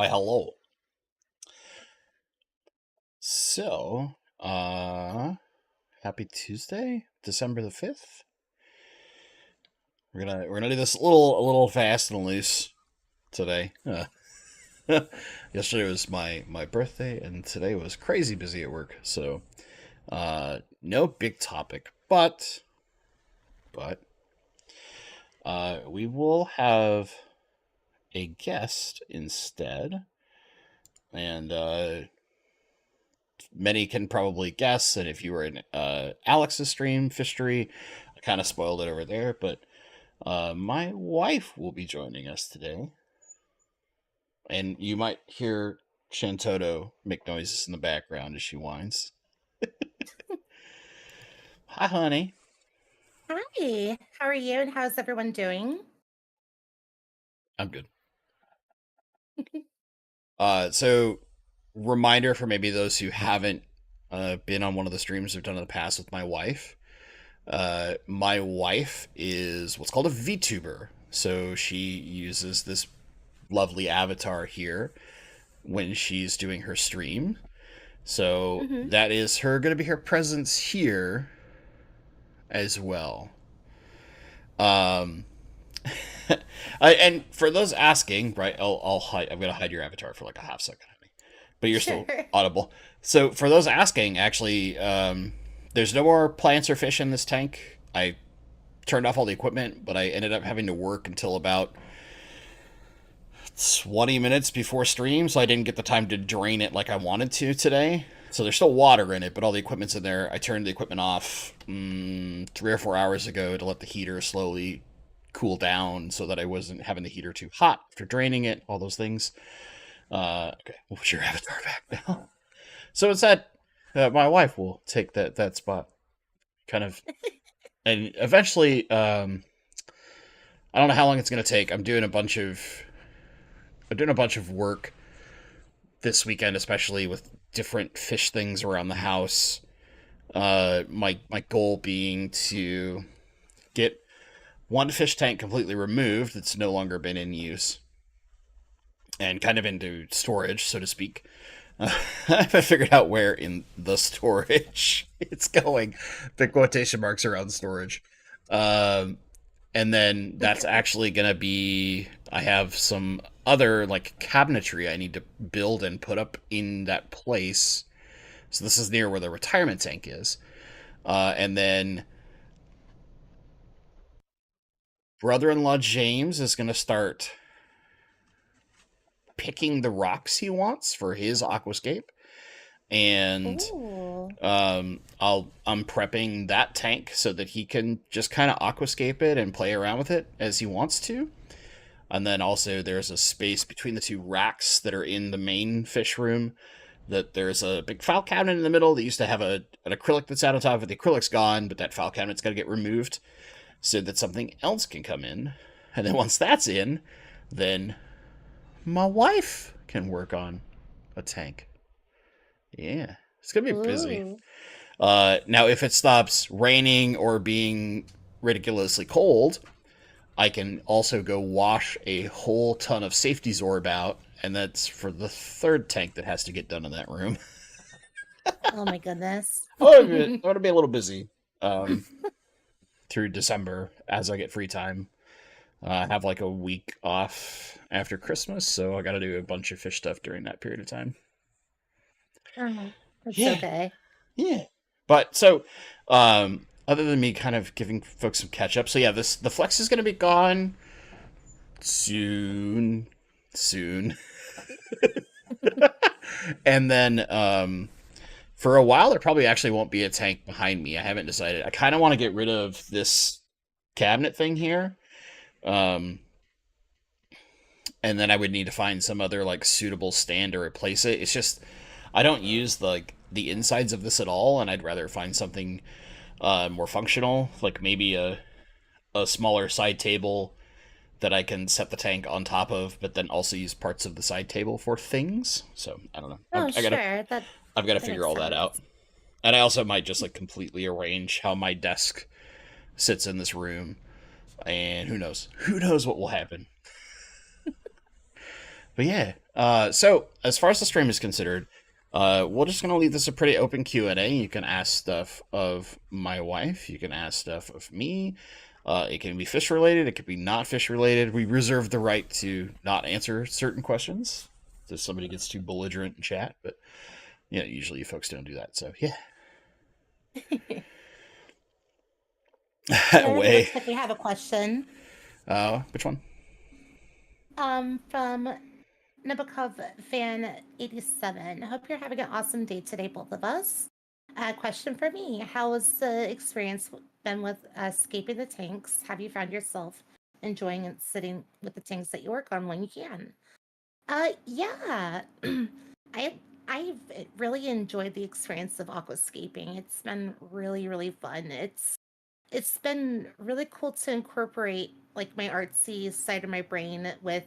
Why, hello. So, happy Tuesday, December the 5th. We're gonna do this a little fast and loose today. Yesterday was my birthday, and today was crazy busy at work. So, no big topic, but we will have a guest instead, and many can probably guess that if you were in Alex's stream, Fishery, I kind of spoiled it over there, but my wife will be joining us today. And you might hear Shantoto make noises in the background as she whines. Hi, honey. Hi, how are you and how's everyone doing? I'm good. So reminder for maybe those who haven't been on one of the streams we've done in the past with my wife. My wife is what's called a VTuber. So she uses this lovely avatar here when she's doing her stream. So hmm that is her going to be her presence here as well. Um, and for those asking, right, I'll hide. I'm going to hide your avatar for like a half second, honey, but you're still Sure. audible. So for those asking, actually, there's no more plants or fish in this tank. I turned off all the equipment, but I ended up having to work until about 20 minutes before stream, so I didn't get the time to drain it like I wanted to today. So there's still water in it, but all the equipment's in there. I turned the equipment off 3 or 4 hours ago to let the heater slowly cool down so that I wasn't having the heater too hot after draining it, all those things. Okay, we'll put your avatar back now. So instead, my wife will take that spot. Kind of. And eventually, I don't know how long it's going to take. I'm doing a bunch of work this weekend, especially with different fish things around the house. My goal being to get one fish tank completely removed that's no longer been in use and kind of into storage, so to speak. I haven't figured out where in the storage it's going. The quotation marks around storage. Um, and then that's actually going to be, I have some other like cabinetry I need to build and put up in that place. So this is near where the retirement tank is. And then brother-in-law James is going to start picking the rocks he wants for his aquascape. And Ooh. I'm prepping that tank so that he can just kind of aquascape it and play around with it as he wants to. And then also there's a space between the two racks that are in the main fish room. That there's a big file cabinet in the middle that used to have an acrylic that's out on top of it. The acrylic's gone, but that file cabinet's got to get removed so that something else can come in. And then once that's in, then my wife can work on a tank. Yeah, it's gonna be busy. Ooh. Now, if it stops raining or being ridiculously cold, I can also go wash a whole ton of safety Zorb out, and that's for the third tank that has to get done in that room. Oh my goodness. I'm gonna be a little busy through December as I get free time. I have like a week off after Christmas, so I got to do a bunch of fish stuff during that period of time. Oh, that's Yeah, okay. yeah. But so, other than me kind of giving folks some catch up, so yeah, the flex is going to be gone soon, soon, and then for a while there probably actually won't be a tank behind me. I haven't decided. I kind of want to get rid of this cabinet thing here, um, and then I would need to find some other like suitable stand to replace it. It's just I don't use the insides of this at all, and I'd rather find something more functional, like maybe a smaller side table that I can set the tank on top of, but then also use parts of the side table for things. So I don't know. Oh, I gotta sure. That I've got to that figure makes all that out, sense. and I also might just like completely arrange how my desk sits in this room, and who knows what will happen. But yeah, so as far as the stream is considered, we're just gonna leave this a pretty open Q&A. You can ask stuff of my wife. You can ask stuff of me. It can be fish related. It could be not fish related. We reserve the right to not answer certain questions if somebody gets too belligerent in chat. But yeah, usually you folks don't do that. So yeah, And it way. looks like we have a question Which one? from Nabokov fan 87. Hope you're having an awesome day today, both of us. Question for me: how has the experience been with escaping the tanks? Have you found yourself enjoying and sitting with the tanks that you work on when you can? Yeah. I I've really enjoyed the experience of aquascaping. It's been really, really fun. It's been really cool to incorporate like my artsy side of my brain with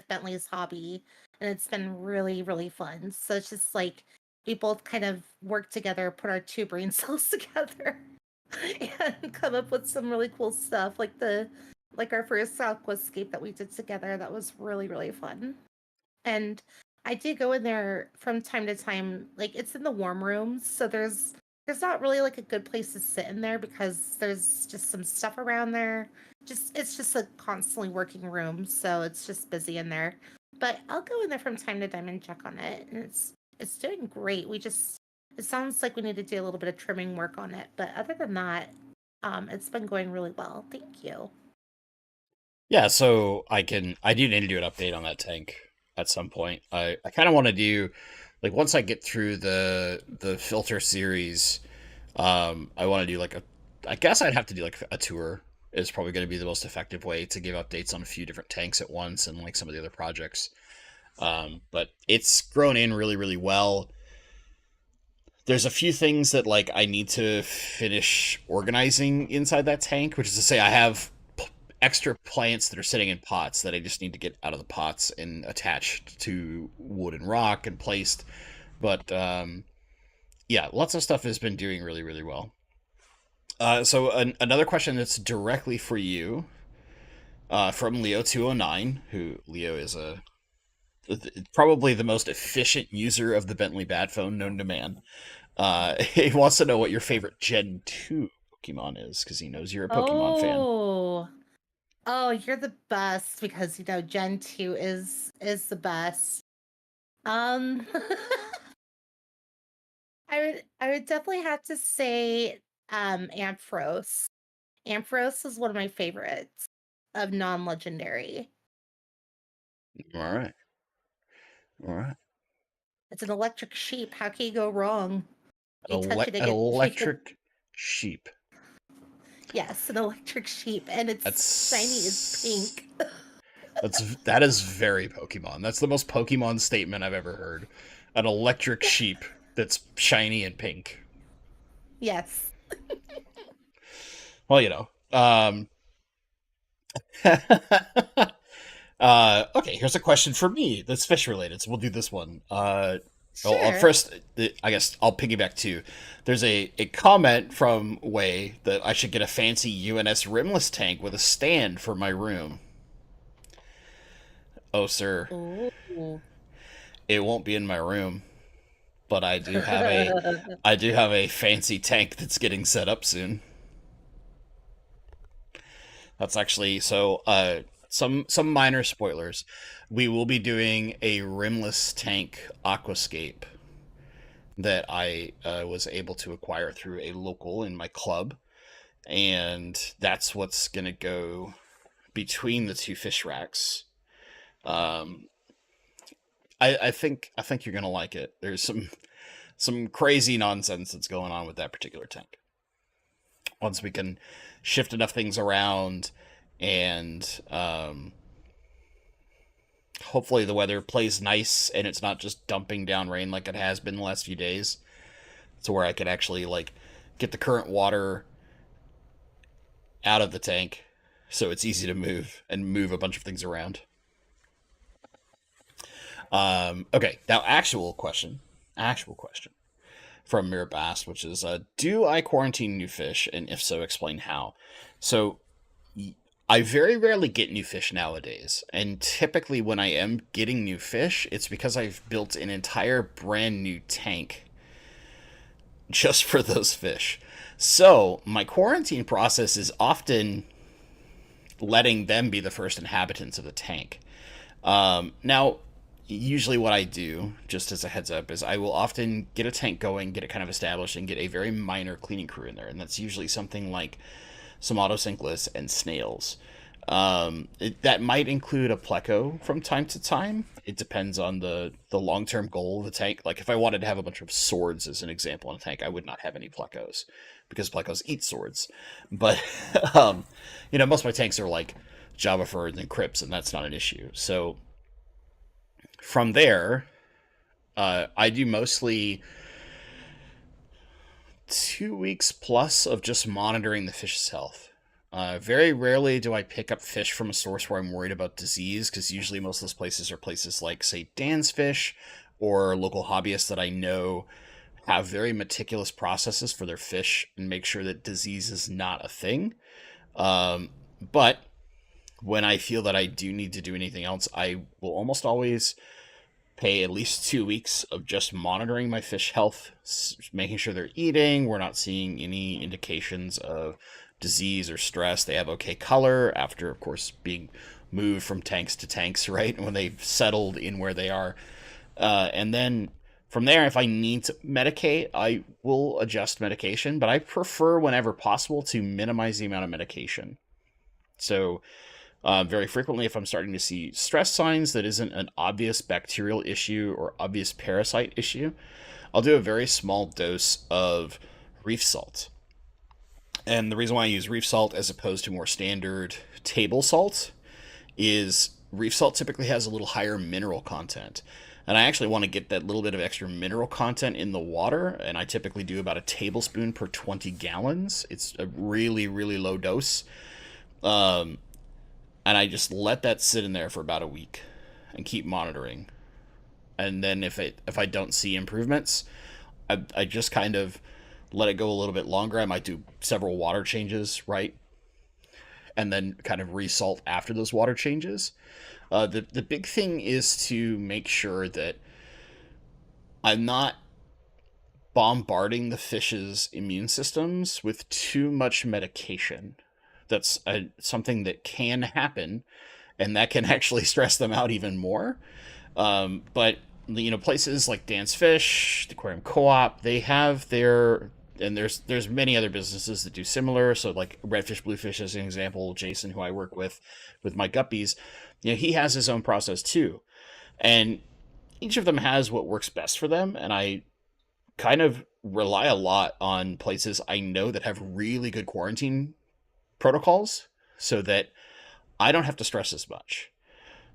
Bentley's hobby, and it's been really, really fun. So it's just like we both kind of work together, put our two brain cells together, and come up with some really cool stuff. Like our first aquascape that we did together, that was really, really fun. And I do go in there from time to time. Like it's in the warm rooms, so there's not really like a good place to sit in there because there's just some stuff around there. Just it's just a constantly working room, so it's just busy in there. But I'll go in there from time to time and check on it, and it's doing great. It sounds like we need to do a little bit of trimming work on it, but other than that, it's been going really well. Thank you. Yeah, so I do need to do an update on that tank at some point. I kind of want to do like once I get through the filter series, I want to do like a I guess I'd have to do like a tour is probably going to be the most effective way to give updates on a few different tanks at once and like some of the other projects. But it's grown in really really well. There's a few things that like I need to finish organizing inside that tank, which is to say I have extra plants that are sitting in pots that I just need to get out of the pots and attached to wood and rock and placed. But yeah, lots of stuff has been doing really, really well. So another question that's directly for you from Leo209, who Leo is probably the most efficient user of the Bentley Bat Phone known to man. He wants to know what your favorite Gen 2 Pokemon is because he knows you're a Pokemon fan. Oh, oh, you're the best because Gen 2 is the best. Um I would definitely have to say Ampharos. Ampharos is one of my favorites of non-legendary. All right. All right. It's an electric sheep. How can you go wrong? You touch it, An you get electric sheep. yes, an electric sheep, and it's shiny. It's That's pink. that is very Pokemon. That's the most Pokemon statement I've ever heard. An electric sheep that's shiny and pink. Yes. Well, you know. Okay, here's a question for me that's fish related. So we'll do this one. Sure. First, I guess I'll piggyback too. There's a comment from Wei that I should get a fancy UNS rimless tank with a stand for my room. Oh, sir, Ooh. it won't be in my room, but I do have a fancy tank that's getting set up soon. That's actually so. Some minor spoilers. We will be doing a rimless tank aquascape that I was able to acquire through a local in my club, and that's what's gonna go between the two fish racks. Um, I think you're gonna like it. There's some crazy nonsense that's going on with that particular tank. Once we can shift enough things around and hopefully the weather plays nice and it's not just dumping down rain like it has been the last few days, to where I could actually like get the current water out of the tank so it's easy to move and move a bunch of things around. Okay, now actual question from Mirabast, which is, do I quarantine new fish, and if so, explain how? So I very rarely get new fish nowadays, and typically when I am getting new fish, it's because I've built an entire brand new tank just for those fish. So my quarantine process is often letting them be the first inhabitants of the tank. Now, usually what I do, just as a heads up, is I will often get a tank going, get it kind of established, and get a very minor cleaning crew in there. And that's usually something like some autosynclus and snails. That might include a pleco from time to time. It depends on the long term goal of the tank. Like if I wanted to have a bunch of swords as an example in a tank, I would not have any plecos because plecos eat swords. But most of my tanks are like Java Ferns and Crypts, and that's not an issue. So from there, I do mostly 2 weeks plus of just monitoring the fish's health. Very rarely do I pick up fish from a source where I'm worried about disease, because usually most of those places are places like, say, Dan's Fish or local hobbyists that I know have very meticulous processes for their fish and make sure that disease is not a thing. But when I feel that I do need to do anything else, I will almost always pay at least 2 weeks of just monitoring my fish health, making sure they're eating. We're not seeing any indications of disease or stress. They have okay color after, of course, being moved from tanks to tanks, right? When they've settled in where they are. And then from there, if I need to medicate, I will adjust medication, but I prefer, whenever possible, to minimize the amount of medication. So, very frequently, if I'm starting to see stress signs that isn't an obvious bacterial issue or obvious parasite issue, I'll do a very small dose of reef salt. And the reason why I use reef salt as opposed to more standard table salt is reef salt typically has a little higher mineral content. And I actually want to get that little bit of extra mineral content in the water, and I typically do about a tablespoon per 20 gallons. It's a really, really low dose. Um, and I just let that sit in there for about a week and keep monitoring. And then if I don't see improvements, I just kind of let it go a little bit longer. I might do several water changes, right? And then kind of resalt after those water changes. The big thing is to make sure that I'm not bombarding the fish's immune systems with too much medication. That's something that can happen, and that can actually stress them out even more. But places like Dan's Fish, the Aquarium Co-op, they have their, and there's many other businesses that do similar. So like Redfish Bluefish as an example, Jason, who I work with my guppies, he has his own process too, and each of them has what works best for them. And I kind of rely a lot on places I know that have really good quarantine protocols so that I don't have to stress as much.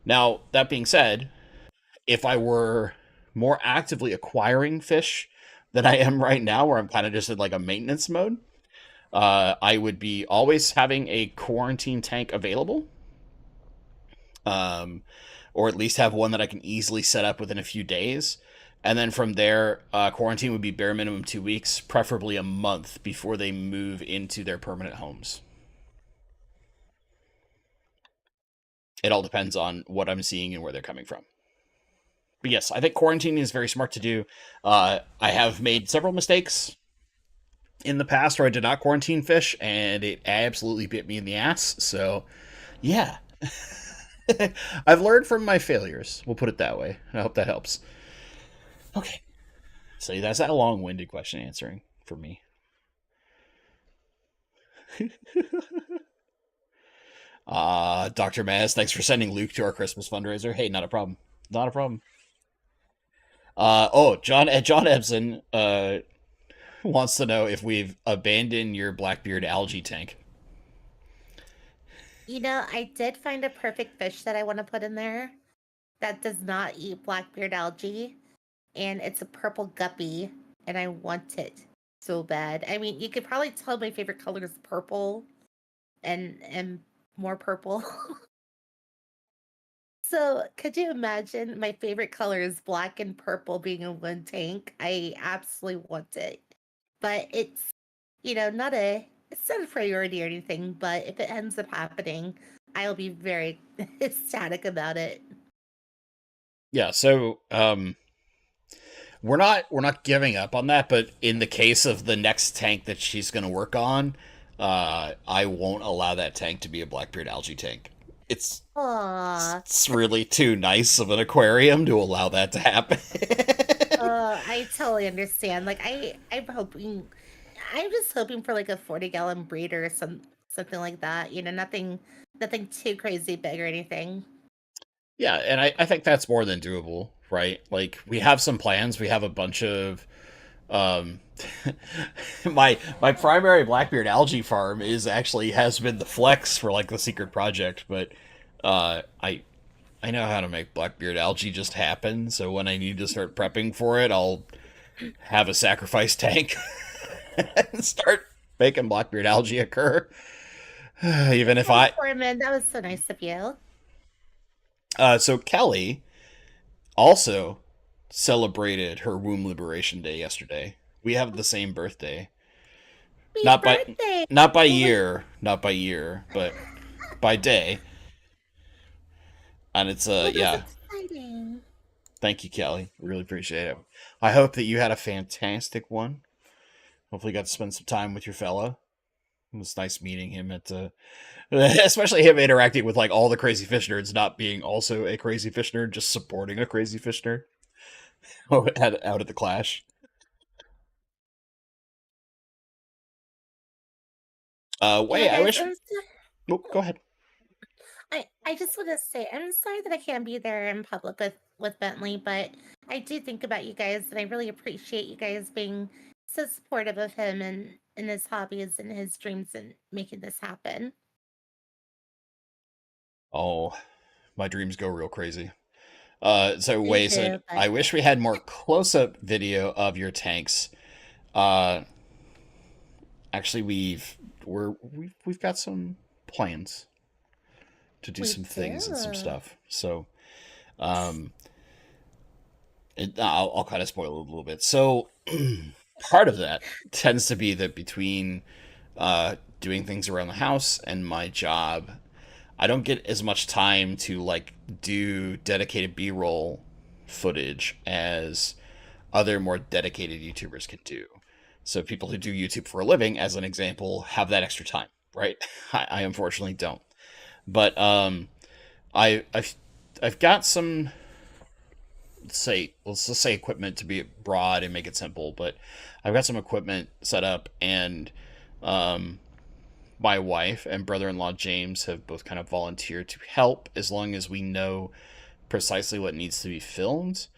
Now, that being said, if I were more actively acquiring fish than I am right now, where I'm kind of just in like a maintenance mode, I would be always having a quarantine tank available, um, or at least have one that I can easily set up within a few days. And then from there, quarantine would be bare minimum 2 weeks, preferably a month before they move into their permanent homes. It all depends on what I'm seeing and where they're coming from. But yes, I think quarantine is very smart to do. I have made several mistakes in the past where I did not quarantine fish, and it absolutely bit me in the ass. So, yeah, I've learned from my failures. We'll put it that way. I hope that helps. Okay, so that's that long-winded question answering for me. Dr. Maz, thanks for sending Luke to our Christmas fundraiser. Hey, not a problem. Not a problem. John Ebson wants to know if we've abandoned your Blackbeard algae tank. I did find a perfect fish that I want to put in there that does not eat blackbeard algae, and it's a purple guppy, and I want it so bad. I mean, you could probably tell my favorite color is purple and more purple. So, could you imagine my favorite color is black and purple being in one tank? I absolutely want it. But it's, not a it's not a priority or anything, but if it ends up happening, I'll be very ecstatic about it. Yeah, so we're not giving up on that, but in the case of the next tank that she's going to work on, I won't allow that tank to be a Blackbeard algae tank. It's Aw, it's really too nice of an aquarium to allow that to happen. I totally understand. Like I'm just hoping for like a 40-gallon breeder or something like that. You know, nothing too crazy big or anything. Yeah, and I think that's more than doable, right? Like we have some plans. We have a bunch of um my primary Blackbeard algae farm is actually has been the flex for like the secret project, but I know how to make Blackbeard algae just happen, so when I need to start prepping for it, I'll have a sacrifice tank and start making Blackbeard algae occur. Even if Oh, I Foreman, that was so nice of you. so Kelly also celebrated her womb liberation day yesterday. We have the same birthday. Happy Not by birthday! not by Oh my year, not by year, but by day. And it's oh, that's yeah. exciting. Thank you, Kelly. Really appreciate it. I hope that you had a fantastic one. Hopefully, you got to spend some time with your fellow. It was nice meeting him at, especially him interacting with like all the crazy fish nerds, not being also a crazy fish nerd, just supporting a crazy fish nerd out at the Clash. Yeah, Wait, I guys, wish. Oh, go ahead. I just want to say I'm sorry that I can't be there in public with Bentley, but I do think about you guys, and I really appreciate you guys being so supportive of him and his hobbies and his dreams and making this happen. Oh, my dreams go real crazy. So Me Wei said, too, but I wish we had more close-up video of your tanks. Uh, actually, we've got some plans to do we some things and some do. stuff. So, um, I'll kind of spoil it a little bit. So, part of that tends to be that between doing things around the house and my job, I don't get as much time to like do dedicated B-roll footage as other more dedicated YouTubers can do. So people who do YouTube for a living, as an example, have that extra time, right? I unfortunately don't. But I I've got some, let's just say equipment to be broad and make it simple, but I've got some equipment set up, and um, my wife and brother-in-law James have both kind of volunteered to help as long as we know precisely what needs to be filmed,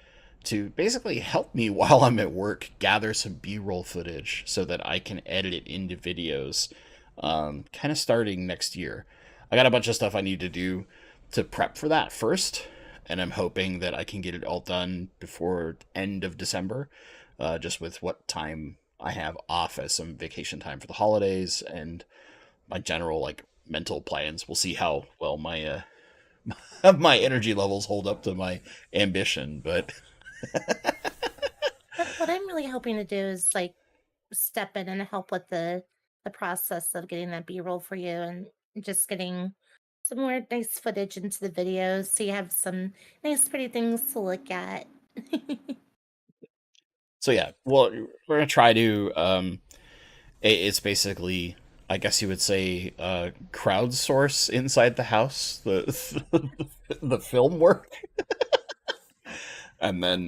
to basically help me while I'm at work gather some B-roll footage so that I can edit it into videos, kind of starting next year. I got a bunch of stuff I need to do to prep for that first, and I'm hoping that I can get it all done before end of December, just with what time I have off as some vacation time for the holidays and my general like mental plans. We'll see how well my my energy levels hold up to my ambition, but What I'm really hoping to do is like step in and help with the process of getting that B-roll for you and just getting some more nice footage into the videos so you have some nice pretty things to look at. so yeah. Well, we're gonna try to. It's basically, I guess you would say, crowdsource inside the house the film work, and then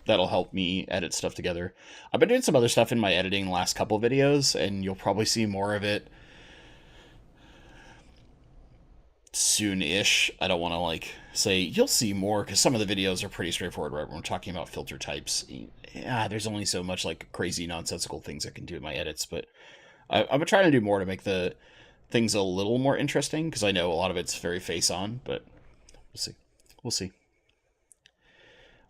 that'll help me edit stuff together. I've been doing some other stuff in my editing the last couple videos, and you'll probably see more of it soon-ish. I don't want to like say you'll see more because some of the videos are pretty straightforward, right? When we're talking about filter types, yeah, there's only so much like crazy nonsensical things I can do in my edits, but I'm trying to do more to make the things a little more interesting because I know a lot of it's very face on, but we'll see. We'll see.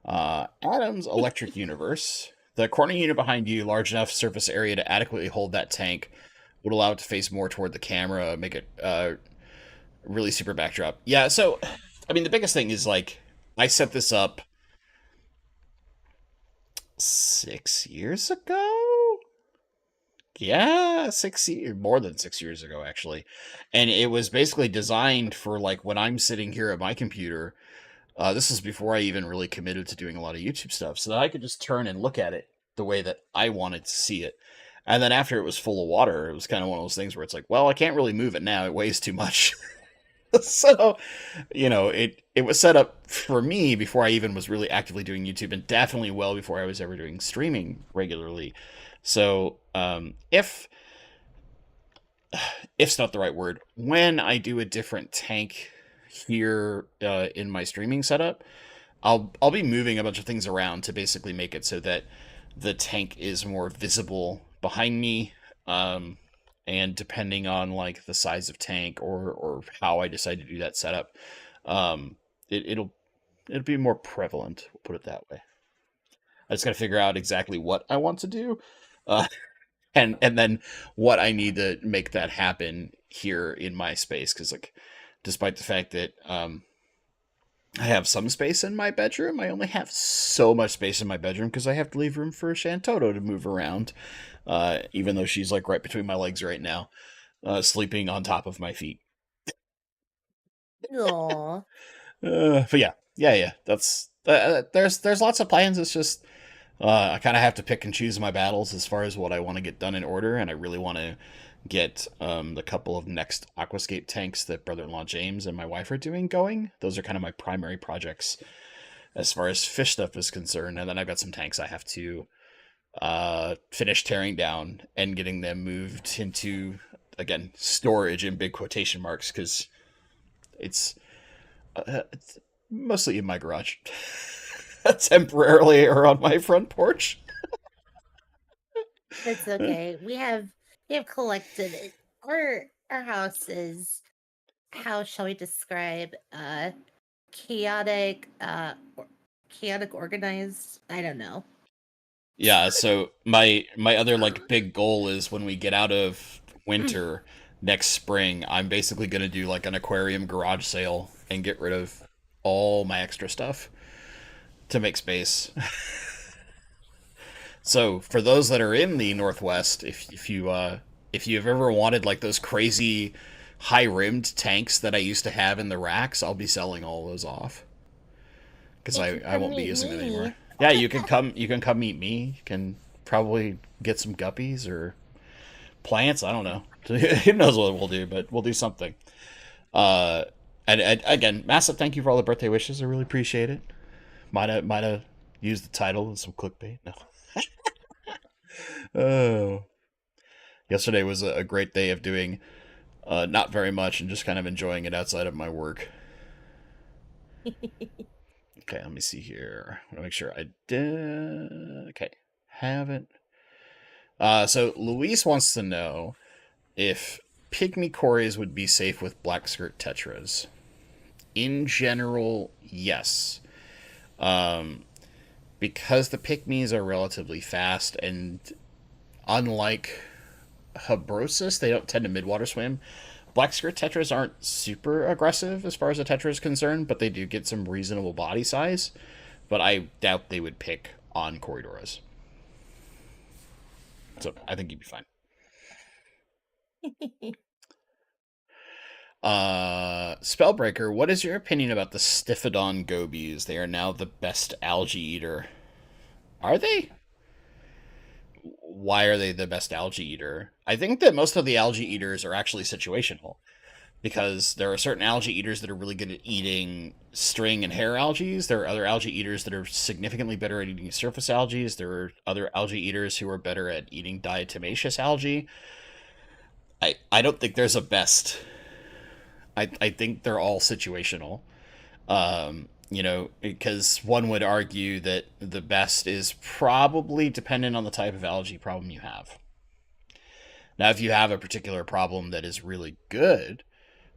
Adam's Electric Universe. The corner unit behind you, large enough surface area to adequately hold that tank, would allow it to face more toward the camera, make it really super backdrop. Yeah, so I mean the biggest thing is like I set this up 6 years ago, yeah, 6 years, more than 6 years ago, actually. And it was basically designed for like when I'm sitting here at my computer. This is before I even really committed to doing a lot of YouTube stuff, so that I could just turn and look at it the way that I wanted to see it. And then after it was full of water, it was kind of one of those things where it's like, well, I can't really move it now; it weighs too much. So, it was set up for me before I even was really actively doing YouTube, and definitely well before I was ever doing streaming regularly. So, if's not the right word, when I do a different tank here in my streaming setup, I'll be moving a bunch of things around to basically make it so that the tank is more visible behind me. Um, and depending on like the size of tank or how I decide to do that setup, um, it'll be more prevalent. We'll put it that way. I just got to figure out exactly what I want to do, uh, and then what I need to make that happen here in my space. Because like, despite the fact that I have some space in my bedroom, I only have so much space in my bedroom because I have to leave room for Shantoto to move around. Even though she's like right between my legs right now, sleeping on top of my feet. Aw. But yeah. That's there's lots of plans. It's just I kind of have to pick and choose my battles as far as what I want to get done in order, and I really want to get the couple of next Aquascape tanks that brother-in-law James and my wife are doing going. Those are kind of my primary projects as far as fish stuff is concerned, and then I've got some tanks I have to finish tearing down and getting them moved into, again, storage in big quotation marks because it's mostly in my garage temporarily or on my front porch. It's okay. We have collected it. Our house is, how shall we describe, chaotic, chaotic organized. I don't know. Yeah, so my other like big goal is when we get out of winter next spring, I'm basically going to do like an aquarium garage sale and get rid of all my extra stuff to make space. So for those that are in the Northwest, if you've ever wanted like those crazy high rimmed tanks that I used to have in the racks, I'll be selling all those off because You I can I come won't be meet using it anymore. me. Yeah, you can come meet me. You can probably get some guppies or plants. I don't know. Who knows what we'll do, but we'll do something. Uh, and again, massive thank you for all the birthday wishes. I really appreciate it. Might have used the title and some clickbait. No. Oh, yesterday was a great day of doing not very much and just kind of enjoying it outside of my work. Okay, let me see here. I want to make sure I did. Okay, haven't. So Luis wants to know if pygmy cories would be safe with black skirt tetras. In general, yes. Um, because the pygmies are relatively fast, and unlike Habrosus, they don't tend to midwater swim. Black skirt tetras aren't super aggressive as far as a tetra is concerned, but they do get some reasonable body size. But I doubt they would pick on corridoras. So I think you'd be fine. Spellbreaker, what is your opinion about the Stiphodon gobies? They are now the best algae eater. Are they? Why are they the best algae eater? I think that most of the algae eaters are actually situational because there are certain algae eaters that are really good at eating string and hair algae. There are other algae eaters that are significantly better at eating surface algae. There are other algae eaters who are better at eating diatomaceous algae. I don't think there's a best. I think they're all situational. Because one would argue that the best is probably dependent on the type of algae problem you have. Now, if you have a particular problem that is really good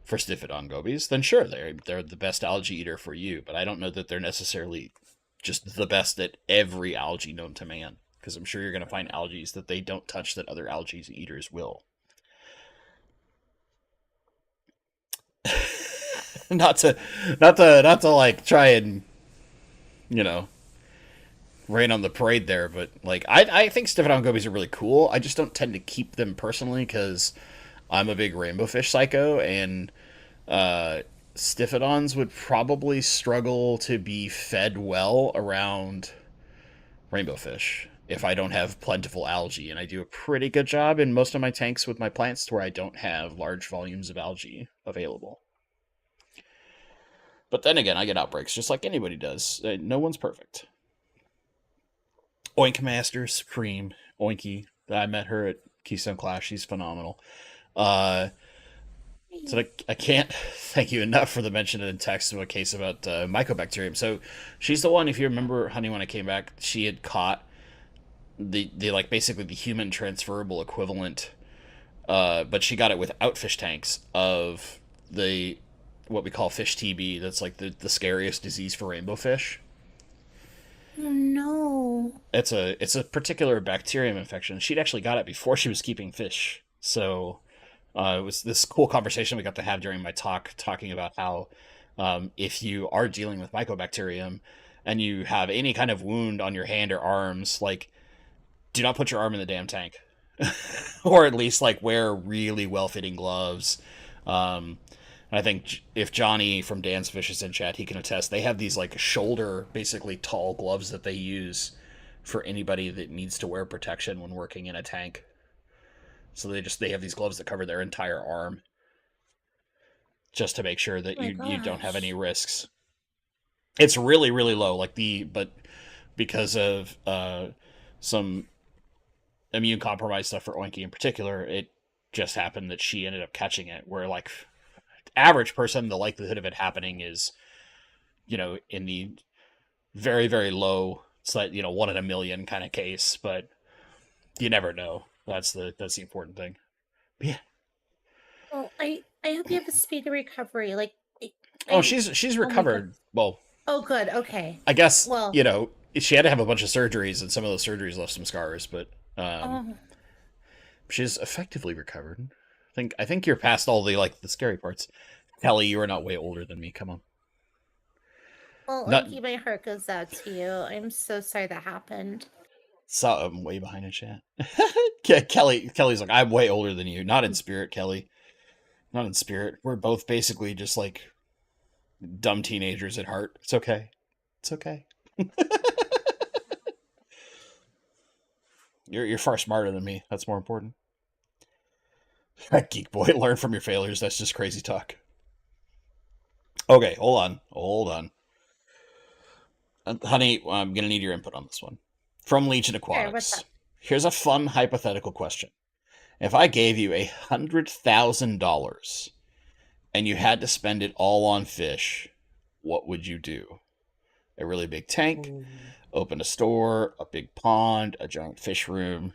for Stiphodon gobies, then sure, they're the best algae eater for you. But I don't know that they're necessarily just the best at every algae known to man, because I'm sure you're going to find algae that they don't touch that other algae eaters will. not to like try and you know rain on the parade there, but like I think Stephanodon gobies are really cool. I just don't tend to keep them personally because I'm a big rainbow fish psycho, and uh, Stiphodons would probably struggle to be fed well around rainbow fish if I don't have plentiful algae, and I do a pretty good job in most of my tanks with my plants to where I don't have large volumes of algae available. But then again, I get outbreaks just like anybody does. No one's perfect. Oink Master Supreme Oinky. I met her at Keystone Clash. She's phenomenal. Uh, so I can't thank you enough for the mention in text of a case about Mycobacterium. So she's the one. If you remember, honey, when I came back, she had caught the like basically the human transferable equivalent, but she got it without fish tanks of the what we call fish TB. That's like the scariest disease for rainbow fish. Oh, no. It's a particular bacterium infection. She'd actually got it before she was keeping fish. So it was this cool conversation we got to have during my talk, talking about how if you are dealing with mycobacterium and you have any kind of wound on your hand or arms, like do not put your arm in the damn tank, or at least like wear really well-fitting gloves. I think if Johnny from Dan's Fish is in chat, he can attest. They have these like shoulder, basically tall gloves that they use for anybody that needs to wear protection when working in a tank. So they have these gloves that cover their entire arm, just to make sure that Oh my you don't have any gosh. risks. It's really really low, like but because of some immune compromised stuff for Oinky in particular, it just happened that she ended up catching it. Where like average person, the likelihood of it happening is, in the very, very low, it's like, 1 in a million kind of case, but you never know. That's the important thing. But yeah. Well, I hope you have a speedy recovery. Like, Oh, I she's oh my god. recovered. Well, Oh, good. Okay. I guess, Well, she had to have a bunch of surgeries, and some of those surgeries left some scars, but oh, she's effectively recovered. I think you're past all the scary parts. Kelly, you are not way older than me. Come on. well, Not Oinky, my heart goes out to you. I'm so sorry that happened. saw I'm way behind in chat. Kelly's like, I'm way older than you. Not in spirit, Kelly. Not in spirit. We're both basically just like dumb teenagers at heart. It's okay. It's okay. You're far smarter than me. That's more important. Geek boy, learn from your failures. That's just crazy talk. Okay, hold on. Honey, I'm gonna need your input on this one. From Legion Sure, what's Aquatics. up? Here's a fun hypothetical question. If I gave you $100,000 and you had to spend it all on fish, what would you do? A really big tank, Ooh. open a store, a big pond, a giant fish room.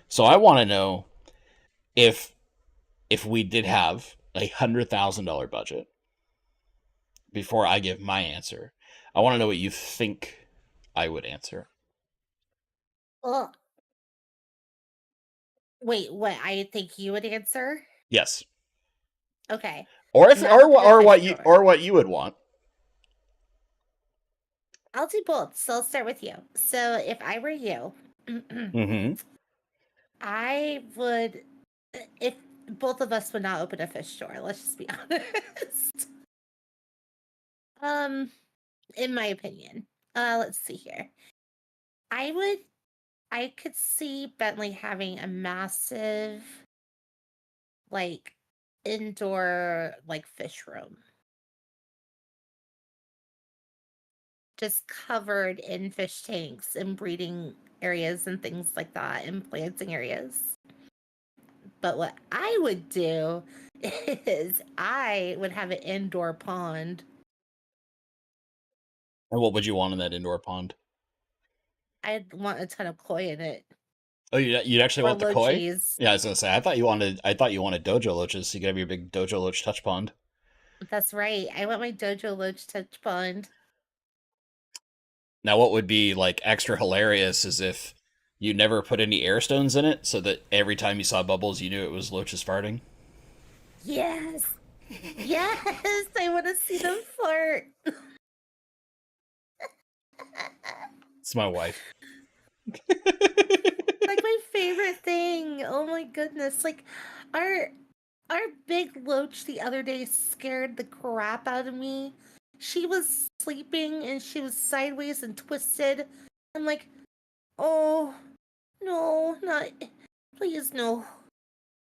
So I want to know if we did have $100,000 budget before I give my answer. I want to know what you think I would answer. Well, wait, what I think you would answer? Yes, Okay. or if Not open a or fish what you store. or what you would want. I'll do both. So I'll start with you. So if I were you, Mm-hmm. I would, if both of us would not open a fish store, let's just be honest. Um, in my opinion. Let's see here. I would I could see Bentley having a massive, like, indoor, like, fish room, just covered in fish tanks and breeding areas and things like that, and planting areas. But what I would do is I would have an indoor pond. And what would you want in that indoor pond? I'd want a ton of koi in it, Oh, you'd actually or want the koi? loaches. Yeah, I was gonna say. I thought you wanted dojo loaches. So you could have your big dojo loach touch pond. That's right. I want my Dojo loach touch pond. Now, what would be like extra hilarious is if you never put any air stones in it, so that every time you saw bubbles, you knew it was loaches farting. Yes. Yes, I want to see them fart. It's my wife. Like my favorite thing. Oh my goodness. Like our our big loach the other day scared the crap out of me. She was sleeping and she was sideways and twisted. I'm like, oh no, not please no.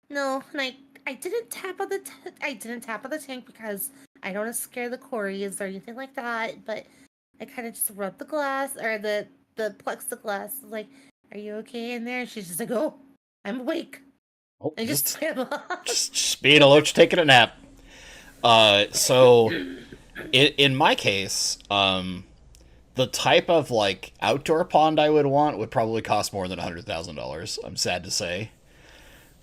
No, and I didn't tap on the I didn't tap on the tank because I don't want to scare the Corys or anything like that. But I kind of just rubbed the glass or the plexiglass. Like, are you okay in there? And she's just like, oh, I'm awake. Oh, I just swam off. just being a loach taking a nap. So in my case, the type of like outdoor pond I would want would probably cost more than $100,000. I'm sad to say,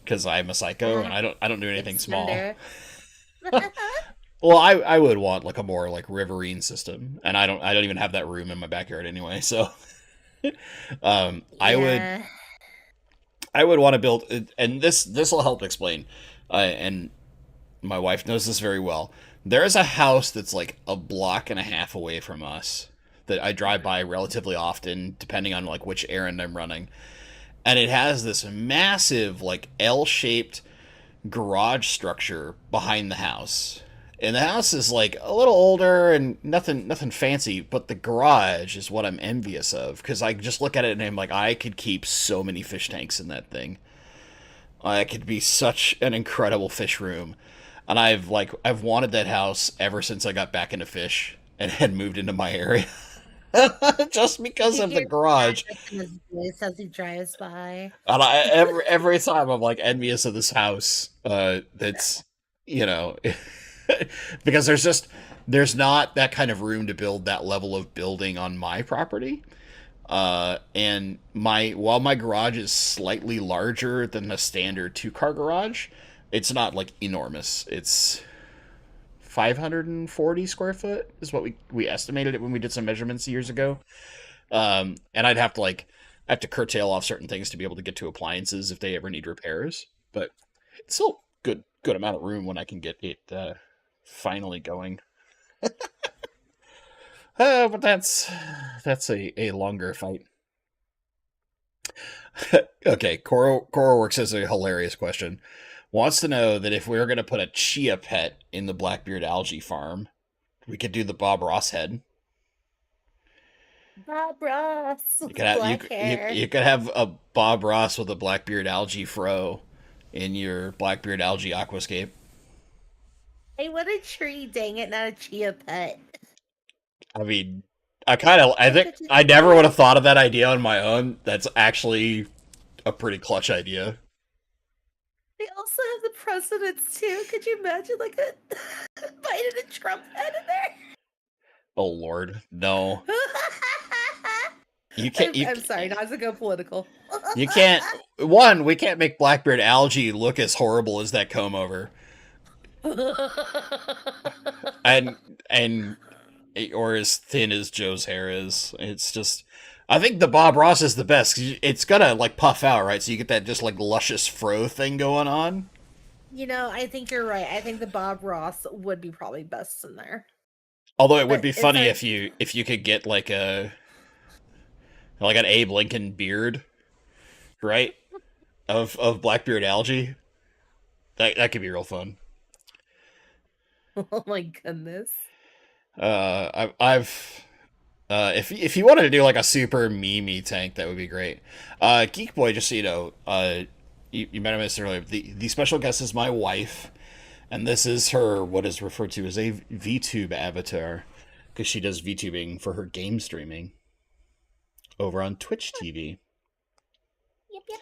because I'm a psycho and I don't do anything small. Extender. Well, I would want like a more like riverine system, and I don't even have that room in my backyard anyway. So, I would Yeah. I would want to build, and this will help explain. And my wife knows this very well. There is a house that's like a block and a half away from us that I drive by relatively often, depending on like which errand I'm running, and it has this massive like L-shaped garage structure behind the house. And the house is like a little older and nothing fancy, but the garage is what I'm envious of because I just look at it and I'm like, I could keep so many fish tanks in that thing. I could be such an incredible fish room. And I've wanted that house ever since I got back into fish and had moved into my area. Just because You of the hear garage. magic in his voice as he drives by. And every time I'm like envious of this house. That's you know because there's not that kind of room to build that level of building on my property. And while my garage is slightly larger than a standard 2-car garage, it's not like enormous. It's 540 square foot is what we estimated it when we did some measurements years ago. And I have to curtail off certain things to be able to get to appliances if they ever need repairs. But it's still good amount of room when I can get it finally going. But that's a longer fight. Okay, Coral Works has a hilarious question. Wants to know that if we were going to put a chia pet in the Blackbeard algae farm, we could do the Bob Ross head. Bob Ross You with could have black hair. you could have a Bob Ross with a Blackbeard algae fro in your Blackbeard algae aquascape. Hey, what a tree, dang it, not a chia pet. I mean, I Such think a good I never would idea. have thought of that idea on my own. That's actually a pretty clutch idea. They also have the presidents too. Could you imagine like a Biden and Trump head in there? Oh Lord, no. You can't I'm sorry, not to go political. you can't one, we can't make Blackbeard algae look as horrible as that comb over. And and or as thin as Joe's hair is. It's just I think the Bob Ross is the best. 'Cause it's gonna like puff out, right? So you get that just like luscious fro thing going on. I think you're right. I think the Bob Ross would be probably best in there. Although it would But be it's funny a if you could get like an Abe Lincoln beard, right? Of Blackbeard algae. That could be real fun. oh my goodness. I've if you wanted to do like a super memey tank, that would be great. Geek Boy, just so you know, you might have missed it earlier. The special guest is my wife, and this is her what is referred to as a VTube avatar because she does VTubing for her game streaming over on Twitch TV. Yep, yep.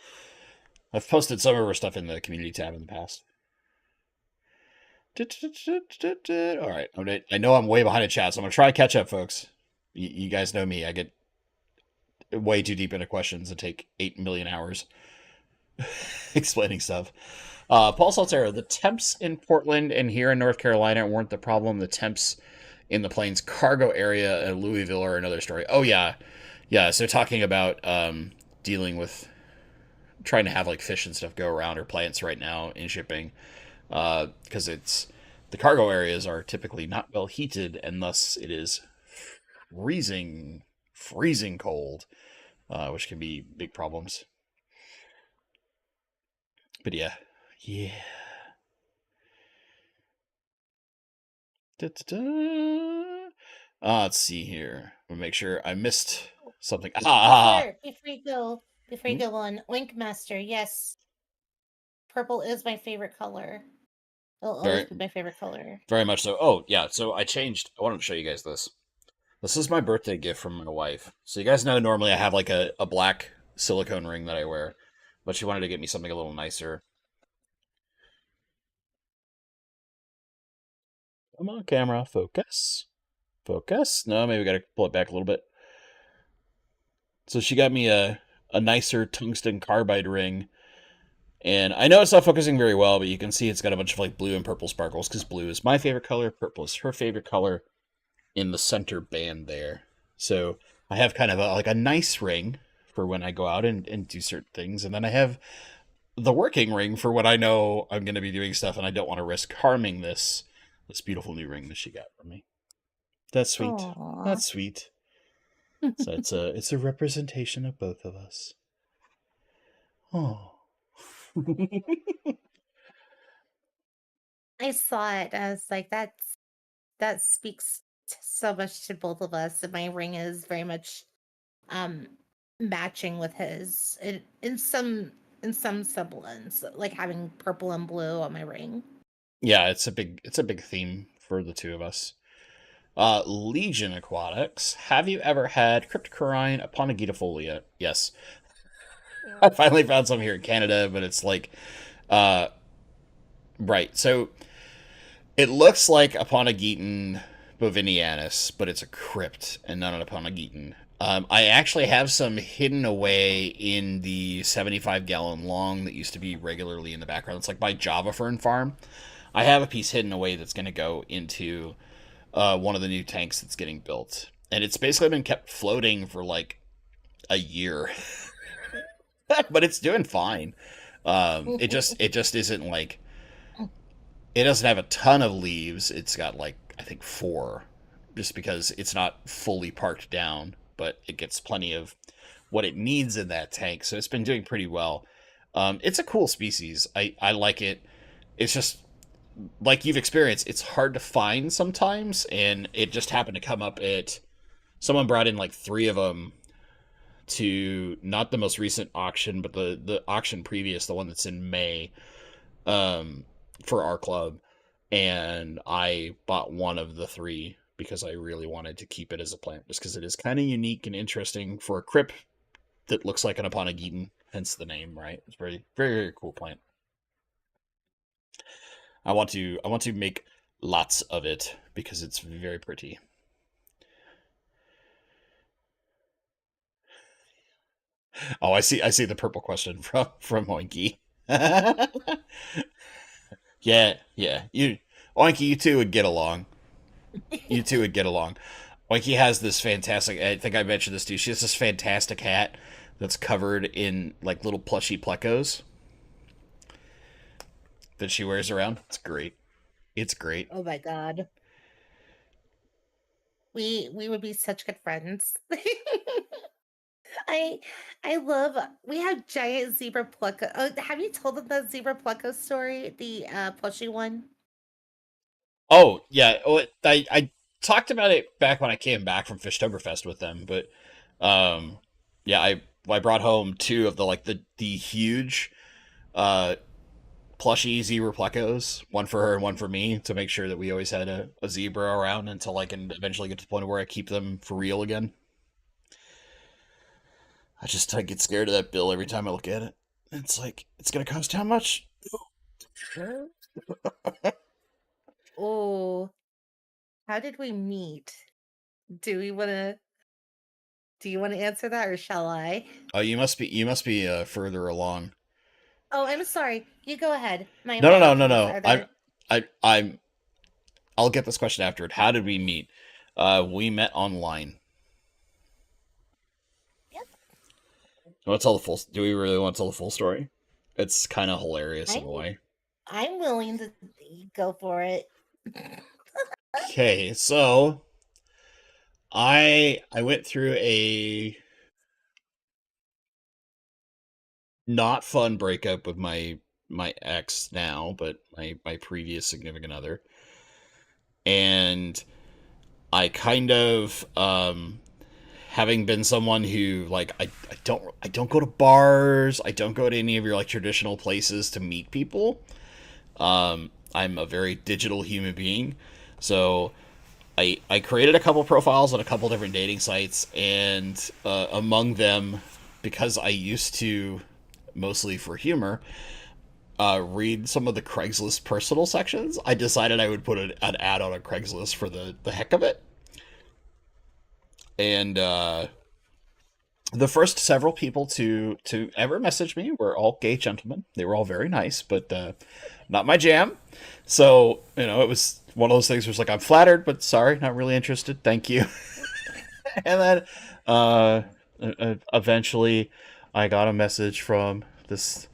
I've posted some of her stuff in the community tab in the past. All right, I know I'm way behind in chat, so I'm gonna try to catch up, folks. You guys know me; I get way too deep into questions and take 8 million hours explaining stuff. Paul Saltero, the temps in Portland and here in North Carolina weren't the problem. The temps in the plains cargo area at Louisville are another story. Oh yeah, yeah. So talking about dealing with trying to have like fish and stuff go around or plants right now in shipping because it's the cargo areas are typically not well heated and thus it is freezing freezing cold, which can be big problems. But yeah. Yeah. Da-da-da. Let's see here. I'll make sure I missed something. Before you go on, Wink Master, yes, purple is my favorite color. It'll always Very, be my favorite color. very much so. Oh, yeah. So I changed. I wanted to show you guys this. This is my birthday gift from my wife. So you guys know normally I have like a black silicone ring that I wear, but she wanted to get me something a little nicer. Come on, camera, focus. Focus. No, maybe we gotta pull it back a little bit. So she got me a nicer tungsten carbide ring. And I know it's not focusing very well, but you can see it's got a bunch of like blue and purple sparkles because blue is my favorite color, purple is her favorite color in the center band there. So I have kind of like a nice ring for when I go out and do certain things. And then I have the working ring for when I know I'm going to be doing stuff and I don't want to risk harming this beautiful new ring that she got for me. That's sweet. Aww. That's sweet. So it's a representation of both of us. Oh. I saw it. I was like, that speaks so much to both of us. And my ring is very much um matching with his in some semblance, like having purple and blue on my ring. Yeah, it's a big theme for the two of us. Legion Aquatics. Have you ever had Cryptocarine Aponegitifolia? Yes. I finally found some here in Canada, but it's like, uh, right. So it looks like Aponegeton bovinianus, but it's a crypt and not an Aponegeton. I actually have some hidden away in the 75-gallon long that used to be regularly in the background. It's like my Java Fern farm. I have a piece hidden away that's going to go into one of the new tanks that's getting built. And it's basically been kept floating for like a year. But it's doing fine. It just isn't like it doesn't have a ton of leaves. It's got like I think four, just because it's not fully parked down, but it gets plenty of what it needs in that tank. So it's been doing pretty well. It's a cool species. I like it. It's just like you've experienced. It's hard to find sometimes, and it just happened to come up at someone brought in like three of them to not the most recent auction, but the auction previous, the one that's in May, for our club, and I bought one of the three because I really wanted to keep it as a plant, just because it is kind of unique and interesting for a crypt that looks like an Aponegeton, hence the name, right? It's very cool plant. I want to make lots of it because it's very pretty. Oh, I see the purple question from Oinky. Yeah, yeah. Oinky, you two would get along. You two would get along. Oinky has this fantastic. I think I mentioned this to you. She has this fantastic hat that's covered in like little plushy plecos that she wears around. It's great. It's great. Oh my god. We would be such good friends. I I love we have giant zebra plucko. Oh, have you told them the zebra plucko story? The plushy one? Oh yeah. Oh, I talked about it back when I came back from Fishtoberfest with them, but yeah, I brought home two of the like the huge uh plushy zebra plecos, one for her and one for me, to make sure that we always had a zebra around until I can eventually get to the point where I keep them for real again. I get scared of that bill every time I look at it. It's like it's gonna cost how much? Sure. Oh, how did we meet? Do we want to do you want to answer that or shall I? Oh, you must be further along. Oh, I'm sorry. You go ahead. My No, no, no, no, apologies. no. Are there I'll get this question afterward. How did we meet? We met online. Yep. You want to tell the full? Do we really want to tell the full story? It's kind of hilarious in I'm a way. I'm willing to go for it. Okay, so I went through a not fun breakup with my ex now, but my previous significant other, and I kind of having been someone who like I don't go to bars, I don't go to any of your like traditional places to meet people. I'm a very digital human being, so I created a couple profiles on a couple different dating sites, and among them, because I used to mostly for humor read some of the Craigslist personal sections, I decided I would put an ad on a Craigslist for the heck of it. And the first several people to ever message me were all gay gentlemen. They were all very nice, but not my jam. So it was one of those things where it's like I'm flattered, but sorry, not really interested. Thank you. And then uh, eventually, I got a message from this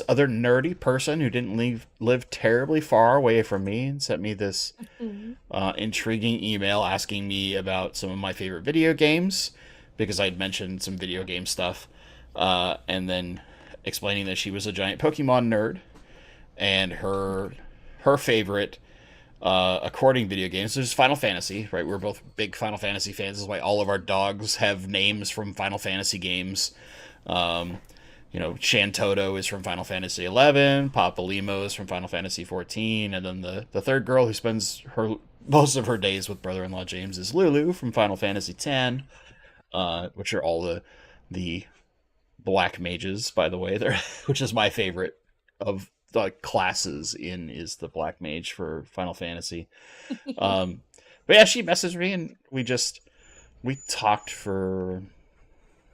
other nerdy person who didn't live terribly far away from me and sent me this Mhm. intriguing email asking me about some of my favorite video games because I'd mentioned some video game stuff, and then explaining that she was a giant Pokemon nerd and her favorite according video games is Final Fantasy. Right, we're both big Final Fantasy fans. This is why all of our dogs have names from Final Fantasy games. Um, Shantoto is from Final Fantasy 11, Papa Limo is from Final Fantasy 14, and then the third girl who spends her most of her days with brother-in-law James is Lulu from Final Fantasy 10, which are all the black mages, by the way. They're, which is my favorite of the classes in is the black mage for Final Fantasy. Um, but yeah, she messaged me and we talked for.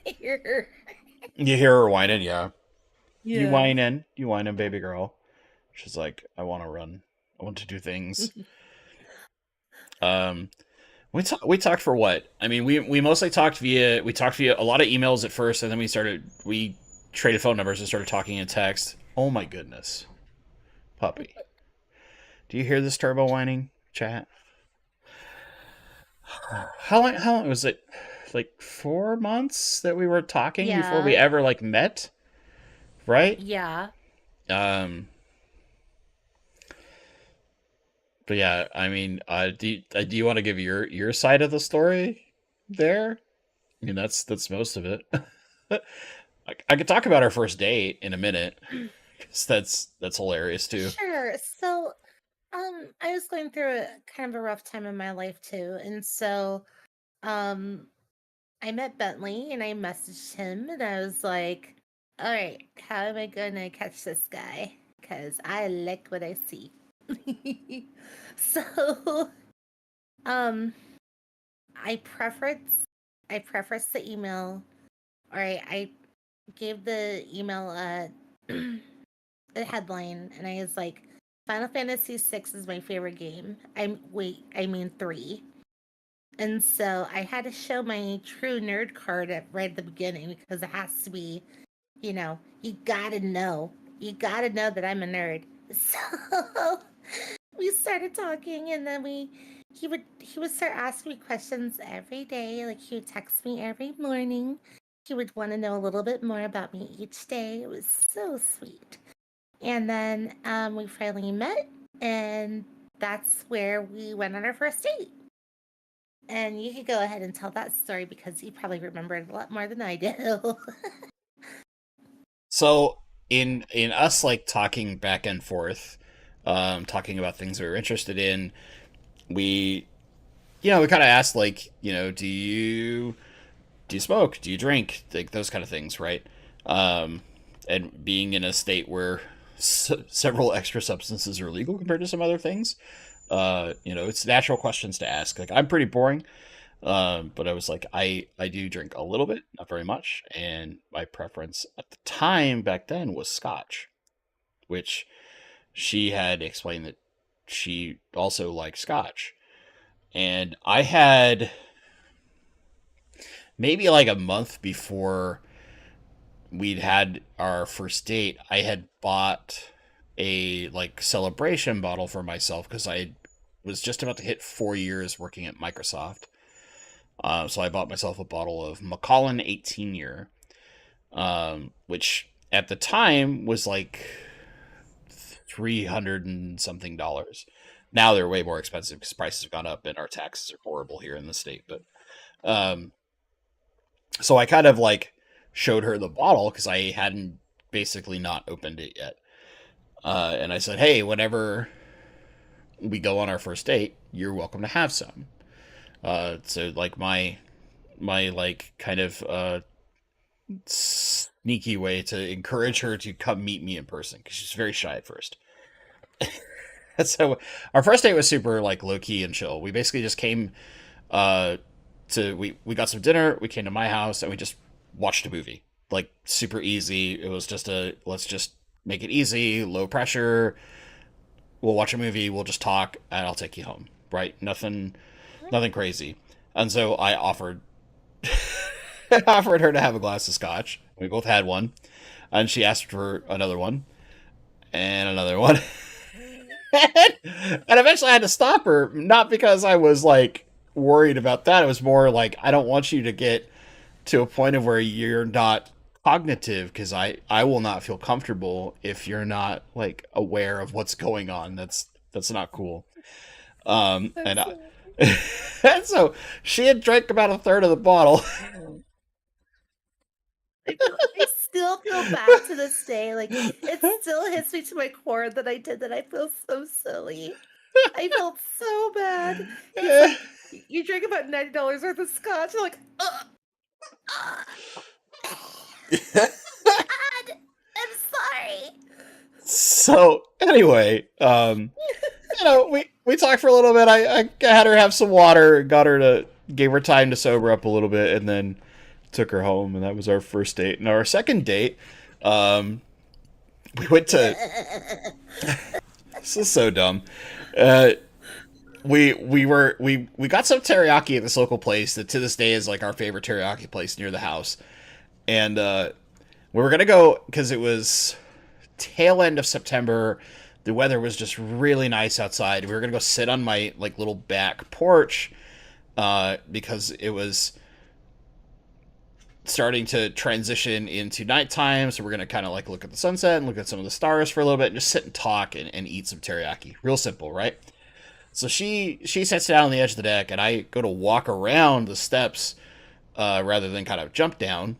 Here. You hear her whining, yeah. Yeah. You whining, baby girl. She's like, I want to run. I want to do things. Um, we talked for what? I mean, we mostly talked via a lot of emails at first, and then we traded phone numbers and started talking in text. Oh my goodness, puppy! Do you hear this turbo whining, chat? How long was it? Like 4 months that we were talking before we Yeah. ever like met, right? Yeah. Um, but yeah, I mean, do you want to give your side of the story there? I mean, that's most of it. I could talk about our first date in a minute, 'cause that's hilarious too. Sure. So, I was going through a kind of a rough time in my life too, and so, um, I met Bentley and I messaged him and I was like, "All right, how am I gonna catch this guy? Because I like what I see." So, um, I preference I preference the email, or I gave the email a headline, and I was like, "Final Fantasy 6 is my favorite game." I mean 3. And so I had to show my true nerd card right at the beginning because it has to be, you gotta know. You gotta know that I'm a nerd. So we started talking, and then he would start asking me questions every day. Like he would text me every morning. He would want to know a little bit more about me each day. It was so sweet. And then we finally met, and that's where we went on our first date. And you could go ahead and tell that story because you probably remember it a lot more than I do. So in us like talking back and forth, talking about things we were interested in, we we kind of asked like do you smoke, do you drink, like those kind of things, right? Um, and being in a state where several extra substances are legal compared to some other things, it's natural questions to ask. Like I'm pretty boring, but I was like, I do drink a little bit, not very much, and my preference at the time back then was Scotch, which she had explained that she also liked Scotch, and I had maybe like a month before we'd had our first date, I had bought a like celebration bottle for myself because I was just about to hit 4 years working at Microsoft. So I bought myself a bottle of Macallan 18 year, which at the time was like 300 and something dollars. Now they're way more expensive because prices have gone up and our taxes are horrible here in the state. But um, so I kind of like showed her the bottle because I hadn't basically not opened it yet. And I said, hey, whenever we go on our first date, you're welcome to have some. So like my like kind of sneaky way to encourage her to come meet me in person because she's very shy at first. So our first date was super like low key and chill. We basically just came uh we got some dinner, we came to my house and we just watched a movie. Like super easy. It was just a let's just make it easy, low pressure. We'll watch a movie, we'll just talk and I'll take you home. Right? Nothing crazy. And so I offered offered her to have a glass of scotch. We both had one. And she asked for another one and another one. And eventually I had to stop her, not because I was like worried about that. It was more like I don't want you to get to a point of where you're not cognitive because I will not feel comfortable if you're not like aware of what's going on. That's not cool. And That's I, so and so she had drank about a third of the bottle. I still feel bad to this day. Like it still hits me to my core that I did that. I feel so silly. I felt so bad. It's like you drink about $90 worth of scotch. I'm like, uh, God, I'm sorry. So anyway, we talked for a little bit. I had her have some water, got her to gave her time to sober up a little bit, and then took her home, and that was our first date. And our second date, um, we went to. This is so dumb. Uh, we got some teriyaki at this local place that to this day is like our favorite teriyaki place near the house, and we were gonna go because it was tail end of September. The weather was just really nice outside. We were gonna go sit on my like little back porch because it was starting to transition into nighttime. So we're gonna kind of like look at the sunset and look at some of the stars for a little bit and just sit and talk and eat some teriyaki. Real simple, right? So she sits down on the edge of the deck and I go to walk around the steps rather than kind of jump down.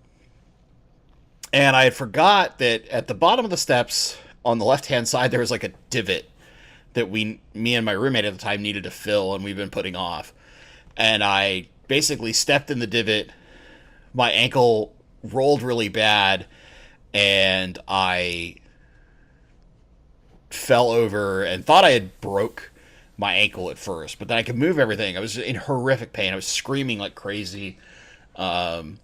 And I had forgot that at the bottom of the steps on the left hand side there was like a divot that me and my roommate at the time needed to fill and we've been putting off. And I basically stepped in the divot. My ankle rolled really bad and I fell over and thought I had broke my ankle at first, but then I could move everything. I was in horrific pain. I was screaming like crazy. Um,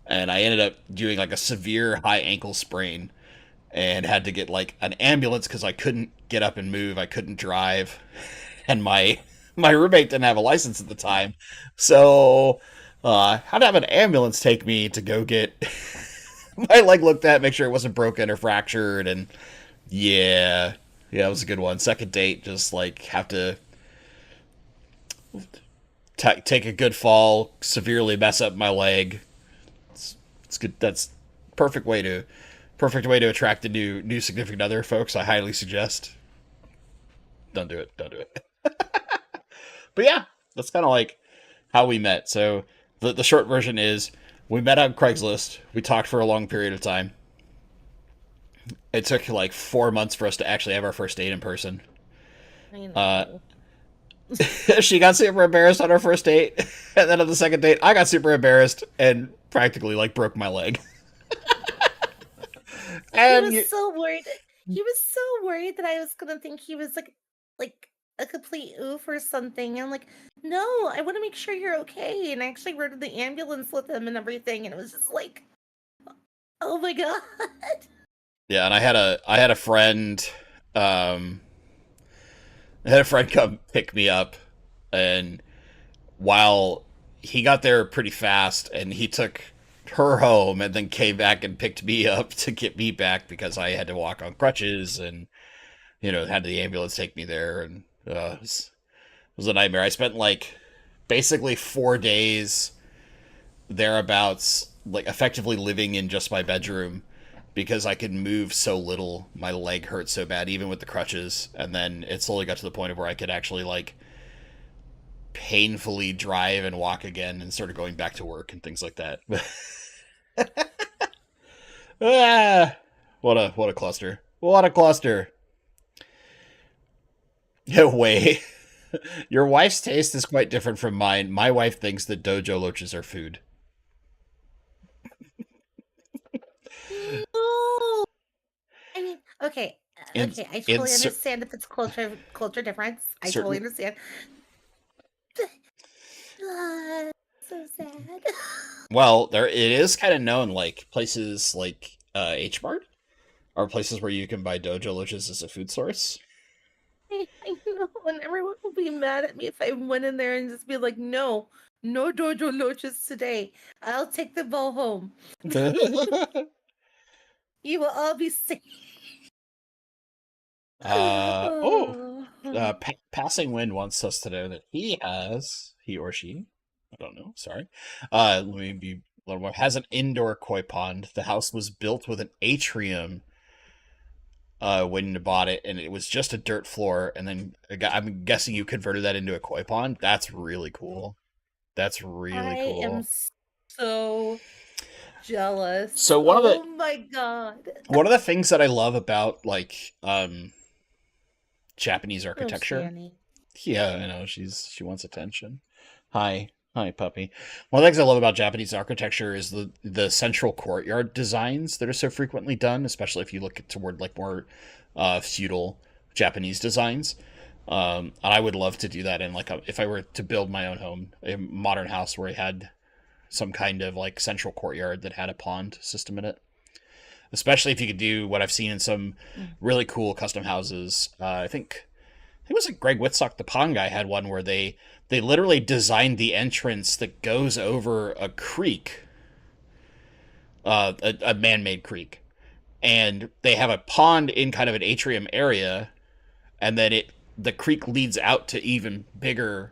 and I ended up doing like a severe high ankle sprain and had to get like an ambulance because I couldn't get up and move. I couldn't drive, and my roommate didn't have a license at the time, so I had to have an ambulance take me to go get my leg looked at, make sure it wasn't broken or fractured, and yeah, yeah, it was a good one. Second date, just like have to take a good fall, severely mess up my leg. It's good. That's perfect way to perfect way to attract a new significant other, folks. I highly suggest. Don't do it. Don't do it. But yeah, that's kind of like how we met. So the short version is we met on Craigslist. We talked for a long period of time. It took like 4 months for us to actually have our first date in person. I Uh, know. she got super embarrassed on our first date, and then on the second date, I got super embarrassed and practically like broke my leg. He And was you, so worried. He was so worried that I was gonna think he was like a complete oof or something. I'm like, no, I want to make sure you're okay. And I actually rode in the ambulance with him and everything. And it was just like, oh my god. yeah, and I had a friend, um, I had a friend come pick me up, and while he got there pretty fast, and he took her home, and then came back and picked me up to get me back because I had to walk on crutches, and had the ambulance take me there, and it was a nightmare. I spent like basically 4 days thereabouts, like effectively living in just my bedroom because I could move so little. My leg hurt so bad, even with the crutches. And then it slowly got to the point of where I could actually like painfully drive and walk again and started going back to work and things like that. Ah, what a cluster. What a cluster. No way. Your wife's taste is quite different from mine. My wife thinks that dojo loaches are food. No. I mean, okay, In okay. I in totally understand if it's culture difference. I totally certain understand. So sad. well, there it is kind of known like places like H Mart are places where you can buy dojo loaches as a food source. I know, and everyone will be mad at me if I went in there and just be like, no, no Dojo loaches today. I'll take them all home. You will all be safe. Oh, Oh. Passing Wind wants us to know that he or she, I don't know, sorry, let me be a little more, has an indoor koi pond. The house was built with an atrium when you bought it, and it was just a dirt floor, and then I'm guessing you converted that into a koi pond. That's really cool. That's really I am cool. so jealous. So Oh my god. one of the things that I love about like Japanese Oh, architecture. Shanny. Yeah, I know she wants attention. Hi, hi, puppy. One of the things I love about Japanese architecture is the central courtyard designs that are so frequently done, especially if you look toward like more feudal Japanese designs. And I would love to do that in like if I were to build my own home, a modern house where I had some kind of like central courtyard that had a pond system in it. Especially if you could do what I've seen in some Mm. really cool custom houses. I think it was like Greg Whitsock, the pond guy, had one where they literally designed the entrance that goes over a creek, a man-made creek, and they have a pond in kind of an atrium area, and then the creek leads out to even bigger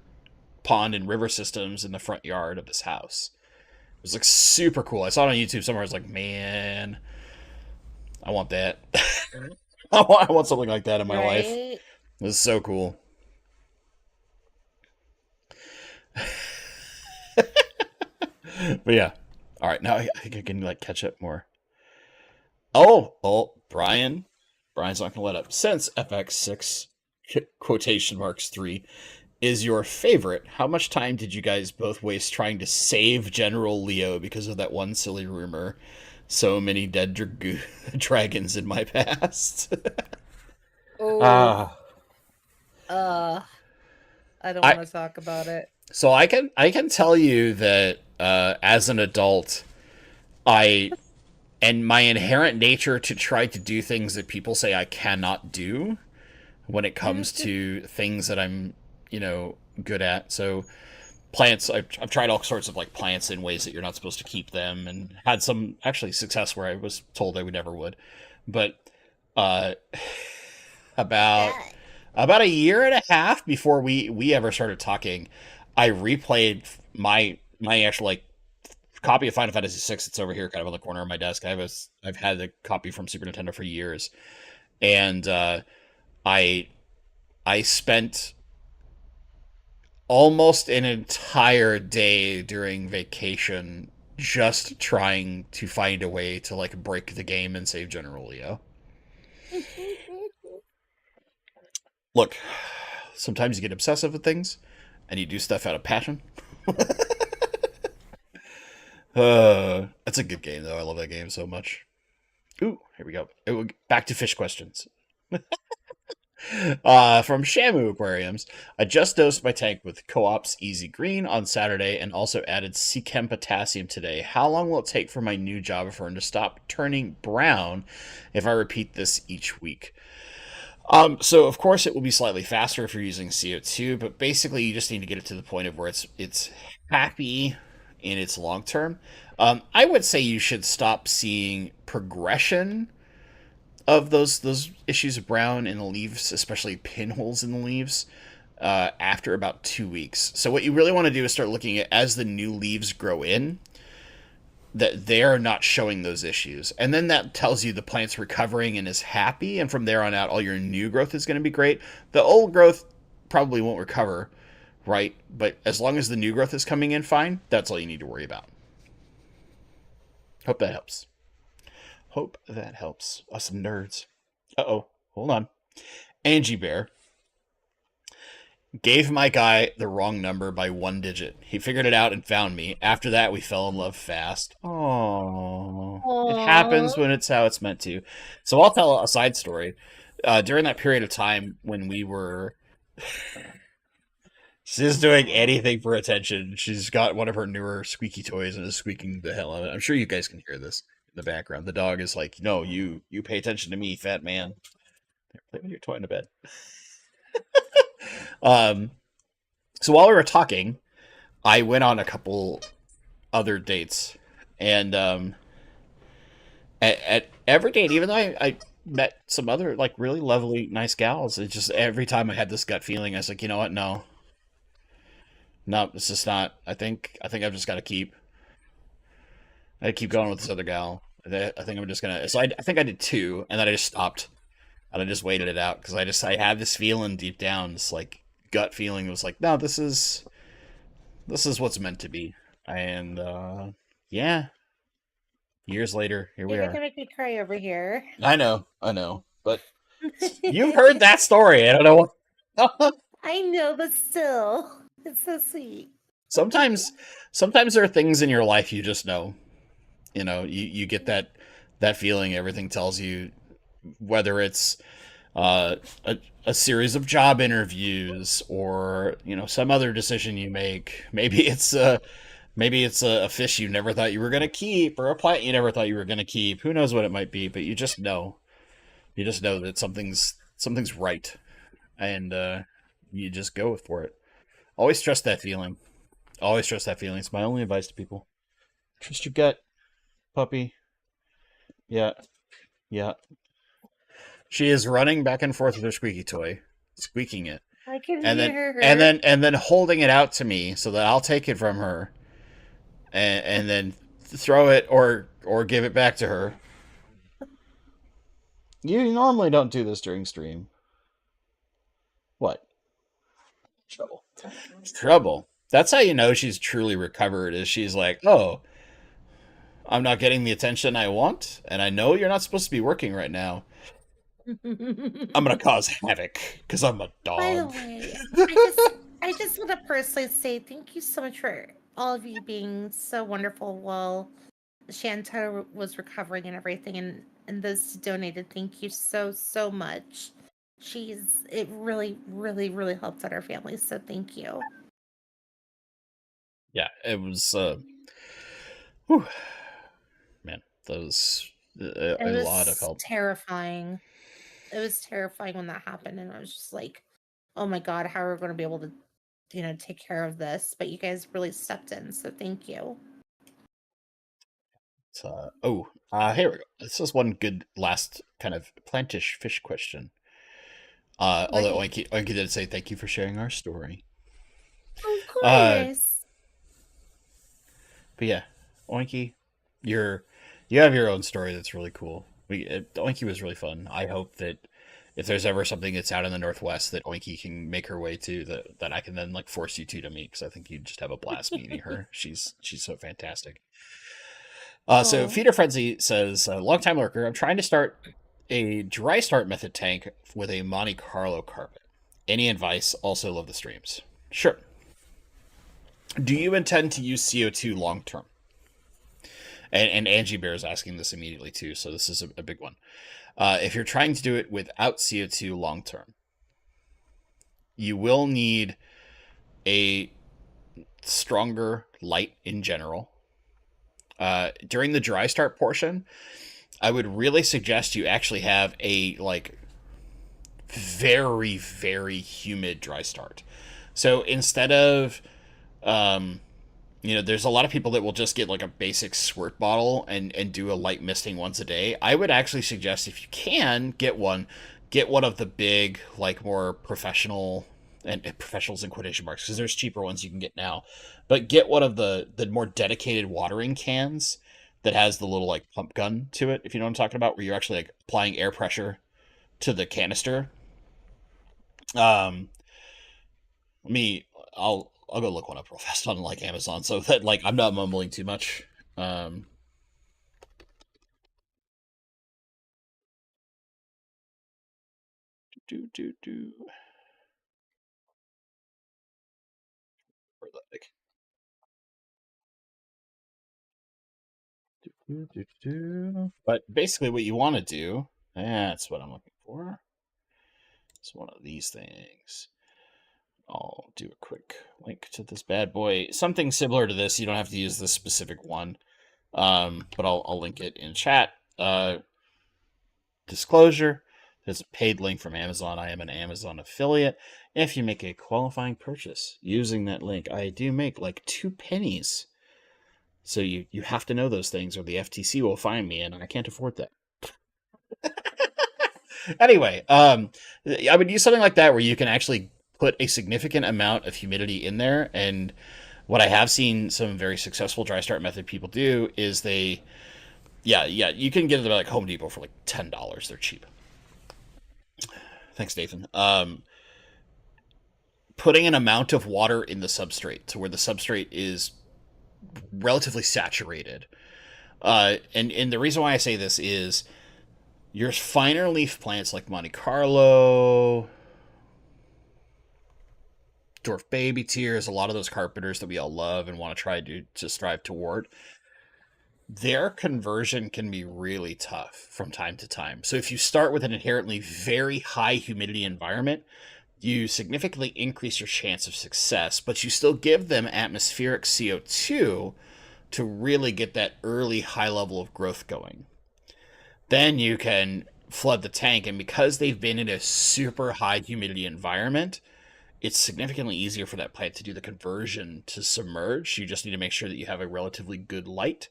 pond and river systems in the front yard of this house. It was like super cool. I saw it on YouTube somewhere. I was like, man, I want that. I want something like that in my life. Right? This is so cool. But yeah. All right, now I think I can like catch up more. Oh, Brian. Brian's not gonna let up. Since FX6 quotation marks 3 is your favorite, how much time did you guys both waste trying to save General Leo because of that one silly rumor? So many dead dragons in my past. Oh, Ah, uh, I don't I want to talk about it. so I can tell you that as an adult, I and my inherent nature to try to do things that people say I cannot do when it comes to things that I'm, good at. So plants, I've tried all sorts of like plants in ways that you're not supposed to keep them, and had some actually success where I was told I would never would. But uh, about Yeah. about a year and a half before we ever started talking, I replayed my actual like copy of Final Fantasy VI. It's over here, kind of on the corner of my desk. I've had the copy from Super Nintendo for years, and I I spent almost an entire day during vacation just trying to find a way to like break the game and save General Leo. Look, sometimes you get obsessive with things and you do stuff out of passion. That's a good game though. I love that game so much. Ooh, here we go. Back to fish questions. From Shamu Aquariums, I just dosed my tank with Co-op's Easy Green on Saturday and also added Sechem Potassium today. How long will it take for my new Java Fern to stop turning brown if I repeat this each week? So of course it will be slightly faster if you're using CO2, but basically you just need to get it to the point of where it's happy in its long term. I would say you should stop seeing progression of those issues of brown in the leaves, especially pinholes in the leaves, after about 2 weeks. So what you really want to do is start looking at as the new leaves grow in, that they're not showing those issues. And then that tells you the plant's recovering and is happy. And from there on out, all your new growth is going to be great. The old growth probably won't recover, right? But as long as the new growth is coming in fine, that's all you need to worry about. Hope that helps. Hope that helps. Us some nerds. Uh-oh. Hold on. Angie Bear gave my guy the wrong number by 1 digit. He figured it out and found me. After that, we fell in love fast. Oh, it happens Oh, when it's how it's meant to. So I'll tell a side story. During that period of time when we were, she's doing anything for attention. She's got one of her newer squeaky toys and is squeaking the hell out of it. I'm sure you guys can hear this in the background. The dog is like, "No, you pay attention to me, fat man. Play with your toy in the bed." Um, so while we were talking, I went on a couple other dates, and at every date, even though I met some other like really lovely, nice gals, it just every time I had this gut feeling, I was like, you know what, no, no, it's just not. I think I've just got to keep going with this other gal. I think I'm just gonna. So I think I did two, and then I just stopped, and I just waited it out because I had this feeling deep down, this like gut feeling. It was like, no, this is what's meant to be, and yeah, years later, here we you're gonna are. make me cry over here. I know, but you've heard that story. I don't know what. I know, but still, it's so sweet. sometimes, sometimes there are things in your life you just know. You get that feeling. Everything tells you, whether it's uh, a series of job interviews or some other decision you make. Maybe it's a fish you never thought you were gonna keep or a plant you never thought you were gonna keep. Who knows what it might be, but you just know. You just know that something's right, and you just go for it. Always trust that feeling. Always trust that feeling. It's my only advice to people. Trust your gut, puppy. Yeah, yeah. She is running back and forth with her squeaky toy, squeaking it, I can and then hear and her. then and then holding it out to me so that I'll take it from her, and then throw it or give it back to her. You normally don't do this during stream. What? Trouble. Trouble. That's how you know she's truly recovered. Is she's like, oh, I'm not getting the attention I want, and I know you're not supposed to be working right now. I'm gonna cause havoc because I'm a By the dog. way, I just want to personally say thank you so much for all of you being so wonderful while Shanta was recovering and everything, and those who donated. Thank you so much. It really really really helped out our family. So thank you. Yeah, it was. Whew, man, that was It a lot of was help. terrifying. It was terrifying when that happened, and I was just like, oh my god, how are we going to be able to take care of this? But you guys really stepped in, so thank you. Here we go. This is one good last kind of plantish fish question. Although Right. Oinky did say thank you for sharing our story. Of Uh, course. but yeah, Oinky, you have your own story that's really cool. Oinky was really fun. I hope that if there's ever something that's out in the Northwest that Oinky can make her way to, that I can then like force you two to meet, because I think you'd just have a blast meeting her. She's so fantastic. So Oh. Feeder Frenzy says, long time lurker, I'm trying to start a dry start method tank with a Monte Carlo carpet. Any advice? Also love the streams. Sure. Do you intend to use CO2 long term? And Angie Bear is asking this immediately too, so this is a big one. If you're trying to do it without CO2 long term, you will need a stronger light in general. During the dry start portion, I would really suggest you actually have a like very very humid dry start. So instead of there's a lot of people that will just get like a basic squirt bottle and do a light misting once a day. I would actually suggest, if you can get one of the big, like more professional, and professionals in quotation marks, because there's cheaper ones you can get now. But get one of the more dedicated watering cans that has the little like pump gun to it, if you know what I'm talking about, where you're actually like applying air pressure to the canister. Um, let me, I'll go look one up real fast on like Amazon, so that like I'm not mumbling too much. Um, do do do. But basically, what you want to do, that's what I'm looking for. It's one of these things. I'll do a quick link to this bad boy. Something similar to this. You don't have to use this specific one, but I'll link it in chat. Disclosure: there's a paid link from Amazon. I am an Amazon affiliate. If you make a qualifying purchase using that link, I do make like 2 pennies. So you have to know those things, or the FTC will fine me, and I can't afford that. Anyway, I would use something like that where you can actually put a significant amount of humidity in there. And what I have seen some very successful dry start method people do is yeah, you can get it at like Home Depot for like $10. They're cheap. Thanks, Nathan. Putting an amount of water in the substrate to where the substrate is relatively saturated. And the reason why I say this is your finer leaf plants like Monte Carlo, dwarf baby tears, a lot of those carpenters that we all love and want to try to strive toward, their conversion can be really tough from time to time. So if you start with an inherently very high humidity environment, you significantly increase your chance of success, but you still give them atmospheric CO2 to really get that early high level of growth going. Then you can flood the tank, and because they've been in a super high humidity environment, it's significantly easier for that plant to do the conversion to submerge. You just need to make sure that you have a relatively good light.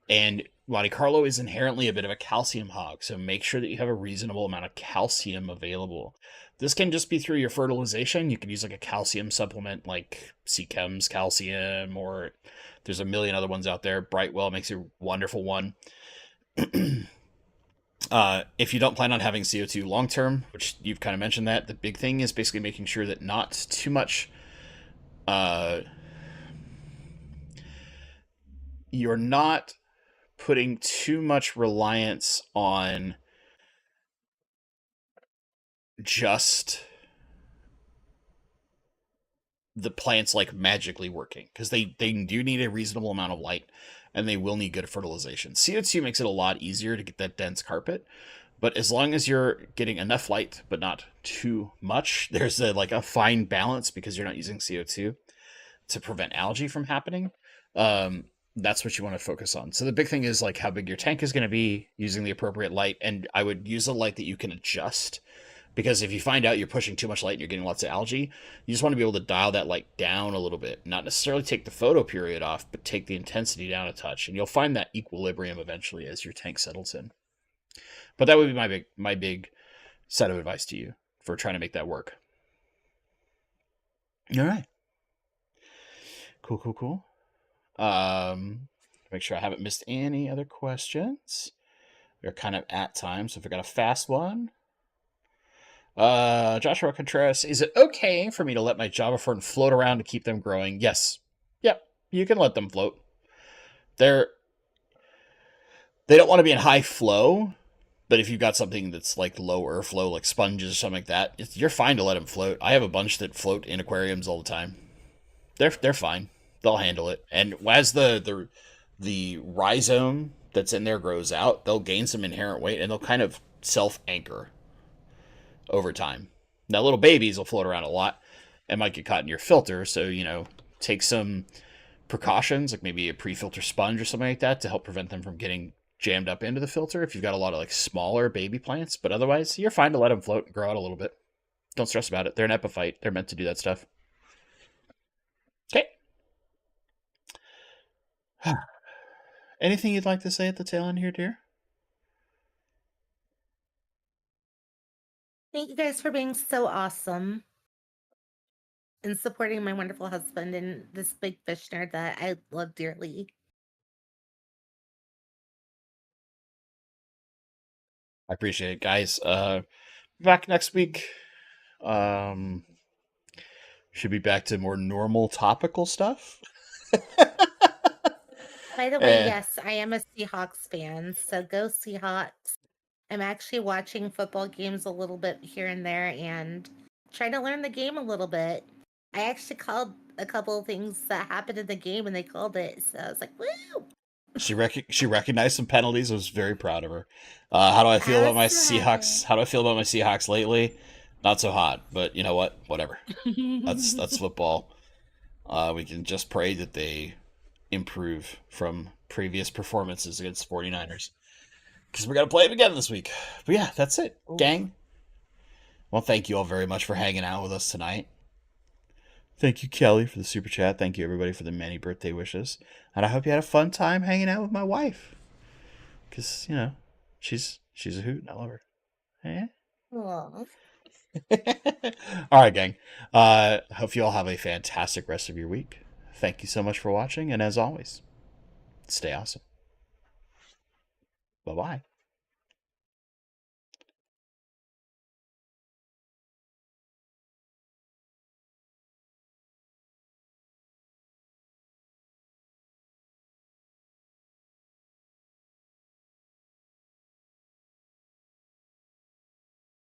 And Monte Carlo is inherently a bit of a calcium hog, so make sure that you have a reasonable amount of calcium available. This can just be through your fertilization. You can use like a calcium supplement like Seachem's calcium, or there's a million other ones out there. Brightwell makes a wonderful one. If you don't plan on having CO2 long term, which you've kind of mentioned, that the big thing is basically making sure that not too much, you're not putting too much reliance on just the plants like magically working, because they do need a reasonable amount of light, and they will need good fertilization. CO2 makes it a lot easier to get that dense carpet, but as long as you're getting enough light but not too much, there's a fine balance, because you're not using CO2 to prevent algae from happening. That's what you want to focus on. So the big thing is like how big your tank is going to be, using the appropriate light, and I would use a light that you can adjust, because if you find out you're pushing too much light and you're getting lots of algae, you just want to be able to dial that light down a little bit. Not necessarily take the photo period off, but take the intensity down a touch, and you'll find that equilibrium eventually as your tank settles in. But that would be my big set of advice to you for trying to make that work. All right. Cool. Make sure I haven't missed any other questions. We're kind of at time, so if I got a fast one. Joshua Contreras, is it okay for me to let my Java fern float around to keep them growing? Yes. Yep. You can let them float. They don't want to be in high flow, but if you've got something that's like low airflow, like sponges or something like that, you're fine to let them float. I have a bunch that float in aquariums all the time. They're fine. They'll handle it. And as the rhizome that's in there grows out, they'll gain some inherent weight, and they'll kind of self anchor over time. Now, little babies will float around a lot and might get caught in your filter, so take some precautions, like maybe a pre-filter sponge or something like that, to help prevent them from getting jammed up into the filter if you've got a lot of like smaller baby plants. But otherwise, you're fine to let them float and grow out a little bit. Don't stress about it. They're an epiphyte. They're meant to do that stuff. Okay. Anything you'd like to say at the tail end here, dear? Thank you guys for being so awesome. and supporting my wonderful husband and this big fish nerd that I love dearly. I appreciate it, guys. Back next week. Um, should be back to more normal topical stuff. By the way, Eh, yes, I am a Seahawks fan, so go Seahawks. I'm actually watching football games a little bit here and there and trying to learn the game a little bit. I actually called a couple of things that happened in the game and they called it, so I was like, woo! she recognized some penalties. I was very proud of her. How do I feel I about was my so happy. Seahawks? How do I feel about my Seahawks lately? Not so hot, but you know what? Whatever. That's football. We can just pray that they improve from previous performances against 49ers. Because we're going to play them again this week. But yeah, that's it, Oof. gang. Well, thank you all very much for hanging out with us tonight. Thank you, Kelly, for the super chat. Thank you, everybody, for the many birthday wishes. And I hope you had a fun time hanging out with my wife. Because, you know, she's a hoot and I love her. Eh? Aw. All right, gang. Hope you all have a fantastic rest of your week. Thank you so much for watching. And as always, stay awesome. Bye bye.